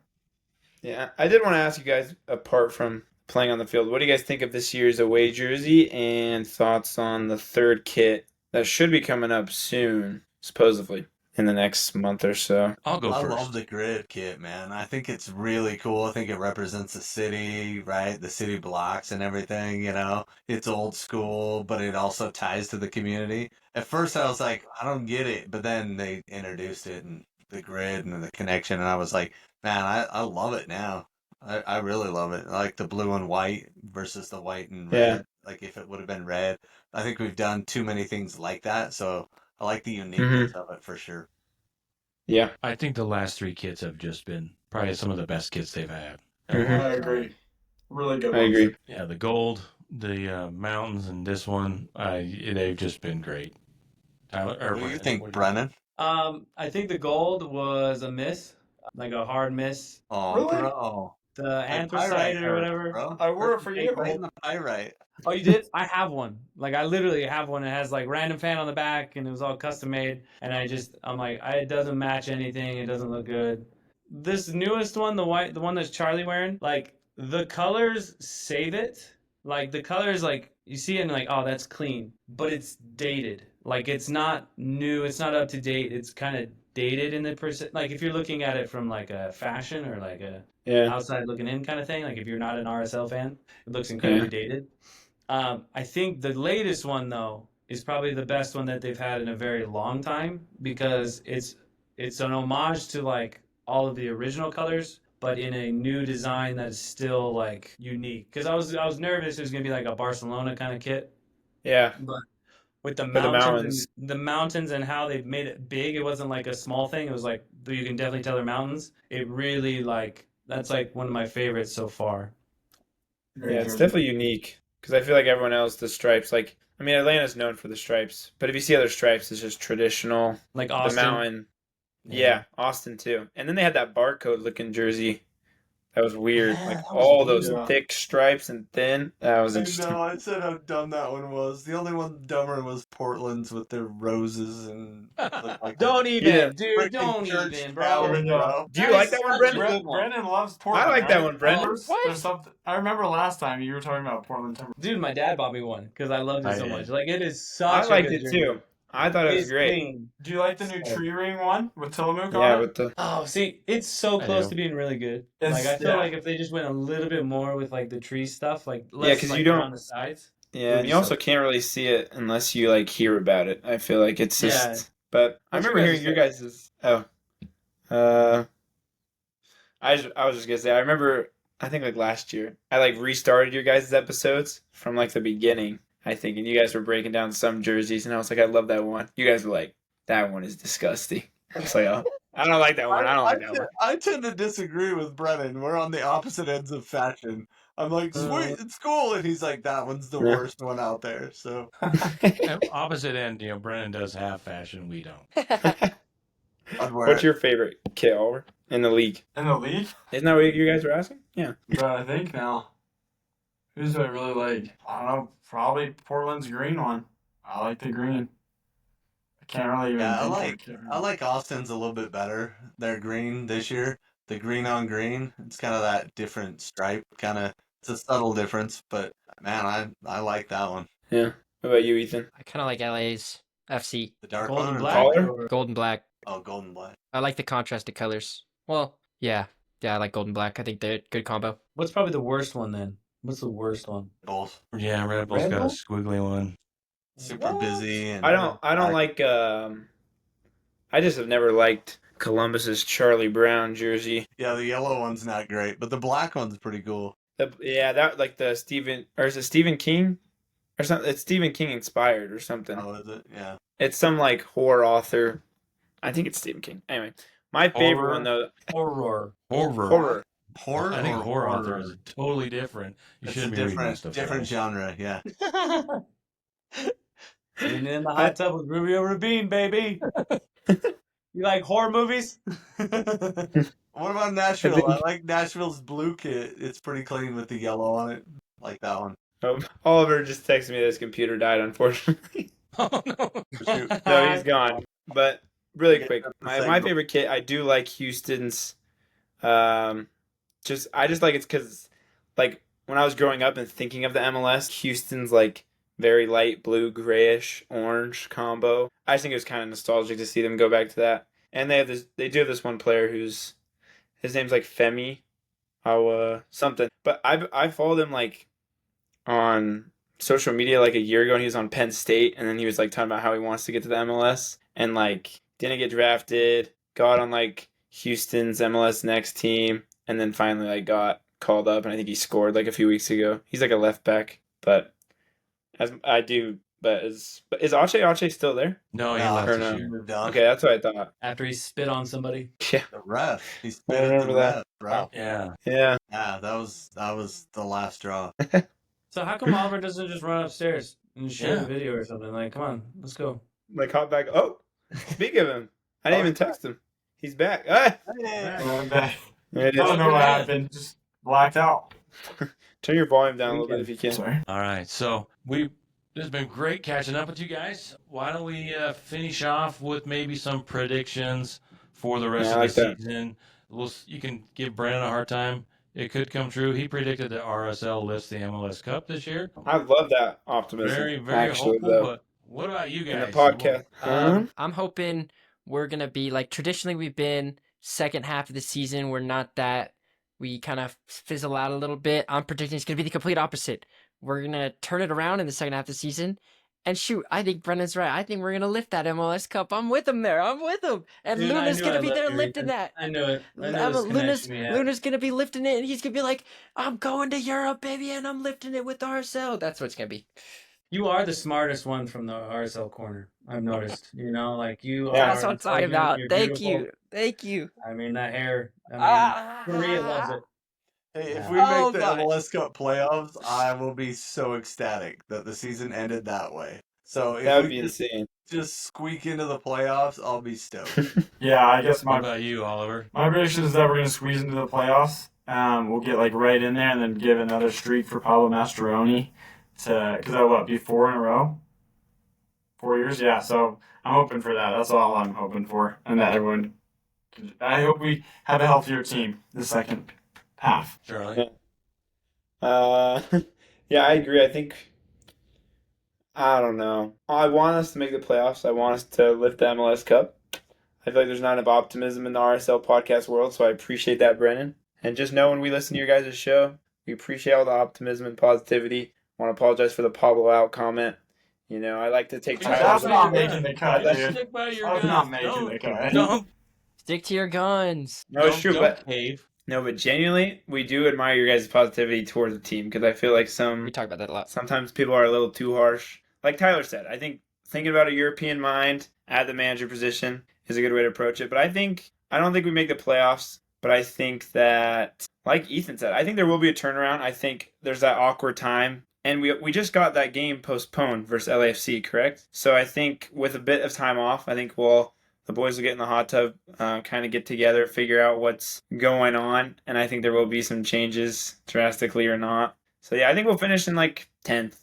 Yeah, I did want to ask you guys, apart from playing on the field, what do you guys think of this year's away jersey and thoughts on the third kit that should be coming up soon, supposedly, in the next month or so? I'll go I first. love the grid kit, man. I think it's really cool. I think it represents the city, right? The city blocks and everything, you know. It's old school, but it also ties to the community. At first I was like, I don't get it, but then they introduced it and the grid and the connection, and I was like, man, I love it now. I really love it. I like the blue and white versus the white and red. Yeah. Like if it would have been red. I think we've done too many things like that, so I like the uniqueness of it for sure. Yeah. I think the last 3 kits have just been probably some of the best kits they've had. Mhm. I agree. Really good I ones. agree. Yeah, the gold, the mountains, and this one, they've just been great. Tyler, or What do you Brendan, think, what Brennan? I think the gold was a miss, like a hard miss. Oh, Really? bro. The Like anthracite pyrite, or whatever. Bro. I wore it for you. Right in the pyrite. Oh, you did? I have one. Like I literally have one. It has like random fan on the back, and it was all custom made. And I'm like, it doesn't match anything. It doesn't look good. This newest one, the white, the one that's Charlie wearing, like the colors save it. Like the colors, like you see it and like, oh, that's clean, but it's dated. Like it's not new. It's not up to date. It's kind of dated in the percent. Like if you're looking at it from like a fashion or like a Yeah. outside looking in kind of thing. Like if you're not an RSL fan, it looks incredibly dated. I think the latest one though is probably the best one that they've had in a very long time because it's an homage to like all of the original colors, but in a new design that's still like unique. Because I was nervous it was gonna be like a Barcelona kind of kit, Yeah. but with the the mountains, mountains. and the mountains and how they've made it big, it wasn't like a small thing. It was like you can definitely tell they're mountains. It really like that's like one of my favorites so far. Yeah, it's definitely unique because I feel like everyone else, the stripes, like, I mean, Atlanta's known for the stripes, but if you see other stripes, it's just traditional. Like The Austin. mountain. Yeah, Austin too. And then they had that barcode looking jersey That was weird. Yeah, Like that was all those weird. thick stripes and thin. That was I interesting. know, I said how dumb that one was. The only one dumber was Portland's with their roses and like Don't Yeah. even, dude. freaking Don't church even, towers, bro. bro. Do you That like is that one, such a Brendan? good one. Brandon loves Portland. I like that right? one, Brendan. There's something. I remember last time you were talking about Portland Timber. Dude, my dad bought me one because I loved it I so did. much. Like, it is such I a liked good it jersey. too. I thought it was It's great. clean. Do you like the new tree ring one with Tillamook Yeah, on it? with the Oh, see, it's so I close do. to being really good. It's- Like, I feel yeah. like if they just went a little bit more with like the tree stuff, like less 'cause like you don't- around the sides. yeah, would and be you also so- can't really see it unless you like hear about it. I feel like it's just. Yeah. But I What's your remember guys' hearing your guys's. I was just gonna say I remember. I think like last year I like restarted your guys' episodes from like the beginning. I think, and you guys were breaking down some jerseys, and I was like, I love that one. You guys were like, that one is disgusting. I was like, oh, I don't like that one. I don't like that one. I tend to disagree with Brennan. We're on the opposite ends of fashion. I'm like, sweet, it's cool, and he's like, that one's the Yeah. worst one out there. So Opposite end, Brennan does have fashion. We don't. I'd wear What's it. your favorite kit, Oliver, in the league? In the league? Isn't that what you guys were asking? Yeah. But I think now. Who's do I really like? I don't know. Probably Portland's green one. I like the green. I can't really even. Yeah, think of I like Austin's a little bit better. Their green this year, the green on green. It's kind of that different stripe. Kind of, it's a subtle difference, but man, I like that one. Yeah. What about you, Ethan? I kind of like LA's FC. The dark Golden one, or black. Collar? or- Golden black. oh, golden black. I like the contrasted colors. Well, yeah. Yeah, I like golden black. I think they're a good combo. What's probably the worst one then? What's the worst one? Both Yeah, Red Bull's Red got a Bull? squiggly one. super busy. And I don't like. I just have never liked Columbus's Charlie Brown jersey. Yeah, the yellow one's not great, but the black one's pretty cool. That like the Stephen, or is it Stephen King or something? It's Stephen King inspired or something. Oh, is it? Yeah. It's some like horror author. I think it's Stephen King. Anyway, my favorite Horror. one though. Horror. Horror. Horror. I think or horror author is totally different. You It's a shouldn't be reading that stuff. different Charles. genre. Yeah. Getting in the hot tub with Rubio Rubin, baby. You like horror movies? What about Nashville? I think- like Nashville's blue kit. It's pretty clean with the yellow on it. Like that one. Oliver just texted me that his computer died. Unfortunately, Oh no! no, he's gone. But really quick, my segment. favorite kit. I do like Houston's. I just like it's because like when I was growing up and thinking of the MLS, Houston's like very light blue, grayish, orange combo. I just think it was kind of nostalgic to see them go back to that. And they do have this one player who's his name's like Femi, something. But I followed him like on social media like a year ago, and he was on Penn State, and then he was like talking about how he wants to get to the MLS, and like didn't get drafted, got on like Houston's MLS next team, and then finally like got called up, and I think he scored like a few weeks ago. He's like a left back, but is Ache still there? No, he No, left or this no. year. Moved on. Okay, that's what I thought. After he spit on somebody. Yeah, The ref. He I spit at the remember that. ref, bro. Yeah. yeah. Yeah, that was the last straw. So how come Oliver doesn't just run upstairs and share Yeah. the video or something? Like, come on, let's go. Like hop back. Oh, speak of him. I didn't even text him. He's back. Ah! Going back. There it I is. don't know what happened. Just blacked out. Turn your volume down a little bit if you can. Sorry. All right. So this has been great catching up with you guys. Why don't we finish off with maybe some predictions for the rest Yeah, of I the like that. season? You can give Brandon a hard time. It could come true. He predicted that RSL lifts the MLS Cup this year. I love that optimism. Very, very actually, hopeful. though. But what about you In guys? the podcast. I'm hoping we're gonna be like traditionally we've been second half of the season. We're not that we kind of fizzle out a little bit. I'm predicting it's gonna be the complete opposite. We're gonna turn it around in the second half of the season. And shoot, I think Brendan's right. I think we're gonna lift that MLS Cup. I'm with him there. I'm with him. And Dude, I Luna's knew gonna I be loved there you, lifting Ethan. that. I knew it. I knew this Luna's connection we had. Luna's gonna be lifting it, and he's gonna be like, "I'm going to Europe, baby, and I'm lifting it with RSL." That's what it's gonna be. You are the smartest one from the RSL Corner. I've noticed. You know, like you Yeah. are. That's what I'm talking intelligent, about. you're Thank beautiful. you, thank you. I mean, that hair. I mean, Ah. Korea loves it. Hey, if Yeah. we Oh, make the my. MLS Cup playoffs, I will be so ecstatic that the season ended that way. So if That would we be insane. just squeak into the playoffs, I'll be stoked. Yeah, I guess What my about you, Oliver? prediction is that we're gonna squeeze into the playoffs. we'll get like right in there and then give another streak for Pablo Mastroeni because that would be 4 in a row, 4 years. Yeah, so I'm hoping for that. That's all I'm hoping for, and that everyone. I hope we have a healthier team the second half. Charlie. Yeah, I agree. I don't know. I want us to make the playoffs. I want us to lift the MLS Cup. I feel like there's not enough optimism in the RSL podcast world, so I appreciate that, Brennan. And just know when we listen to your guys' show, we appreciate all the optimism and positivity. I want to apologize for the Pablo out comment. I like to take That's Tyler's not making the cut, dude. Stick by your That's guns. not making the cut. Don't, Stick to your guns. No, it's true, don't but cave. genuinely, we do admire your guys' positivity towards the team because I feel like We talk about that a lot. sometimes people are a little too harsh. Like Tyler said, I think thinking about a European mind at the manager position is a good way to approach it. But I don't think we make the playoffs, but I think that, like Ethan said, I think there will be a turnaround. I think there's that awkward time. And we just got that game postponed versus LAFC, correct? So I think with a bit of time off, I think the boys will get in the hot tub, kind of get together, figure out what's going on. And I think there will be some changes, drastically or not. So yeah, I think we'll finish in like 10th.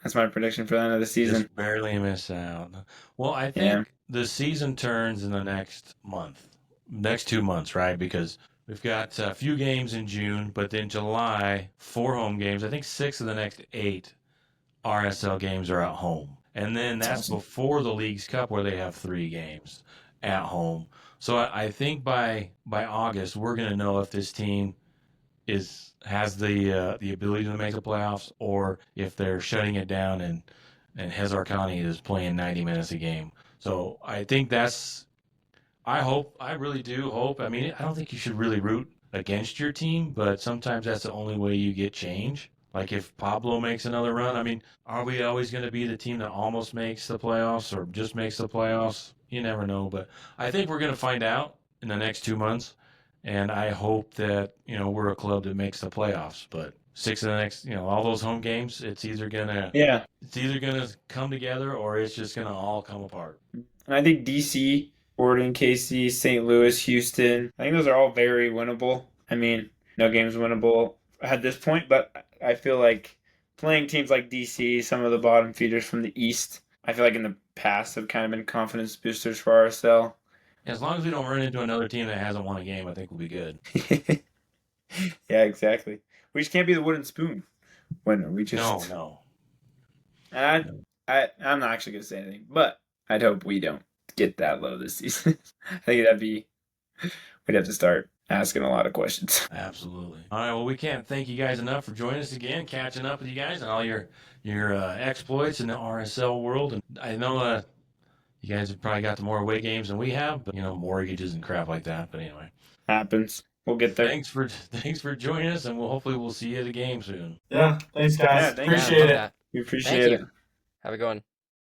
That's my prediction for the end of the season. Just barely miss out. Well, I think the season turns in the next 2 months, right? Because we've got a few games in June, but then July, 4 home games. I think 6 of the next 8 RSL games are at home. And then that's before the League's Cup where they have 3 games at home. So I think by August, we're going to know if this team has the ability to make the playoffs, or if they're shutting it down and Hezarkhani is playing 90 minutes a game. So I think I really do hope. I mean, I don't think you should really root against your team, but sometimes that's the only way you get change. Like if Pablo makes another run, I mean, are we always going to be the team that almost makes the playoffs or just makes the playoffs? You never know, but I think we're going to find out in the next 2 months. And I hope that, we're a club that makes the playoffs. But 6 of the next, all those home games, it's either gonna come together or it's just gonna all come apart. And I think DC, Gordon, KC, St. Louis, Houston, I think those are all very winnable. I mean, no game's winnable at this point, but I feel like playing teams like DC, some of the bottom feeders from the East, I feel like in the past have kind of been confidence boosters for RSL. As long as we don't run into another team that hasn't won a game, I think we'll be good. Yeah, exactly. We just can't be the wooden spoon winner. We just No. And I'm not actually gonna say anything, but I'd hope we don't get that low this season. I think we'd have to start asking a lot of questions. Absolutely. All right. Well, we can't thank you guys enough for joining us again, catching up with you guys and all your exploits in the RSL world. And I know you guys have probably got the more away games than we have, but mortgages and crap like that. But anyway, Happens. We'll get there. thanks for joining us, and hopefully we'll see you at a game soon. Yeah, thanks guys. Yeah, thanks. Appreciate it. That. We appreciate it. Have a good one.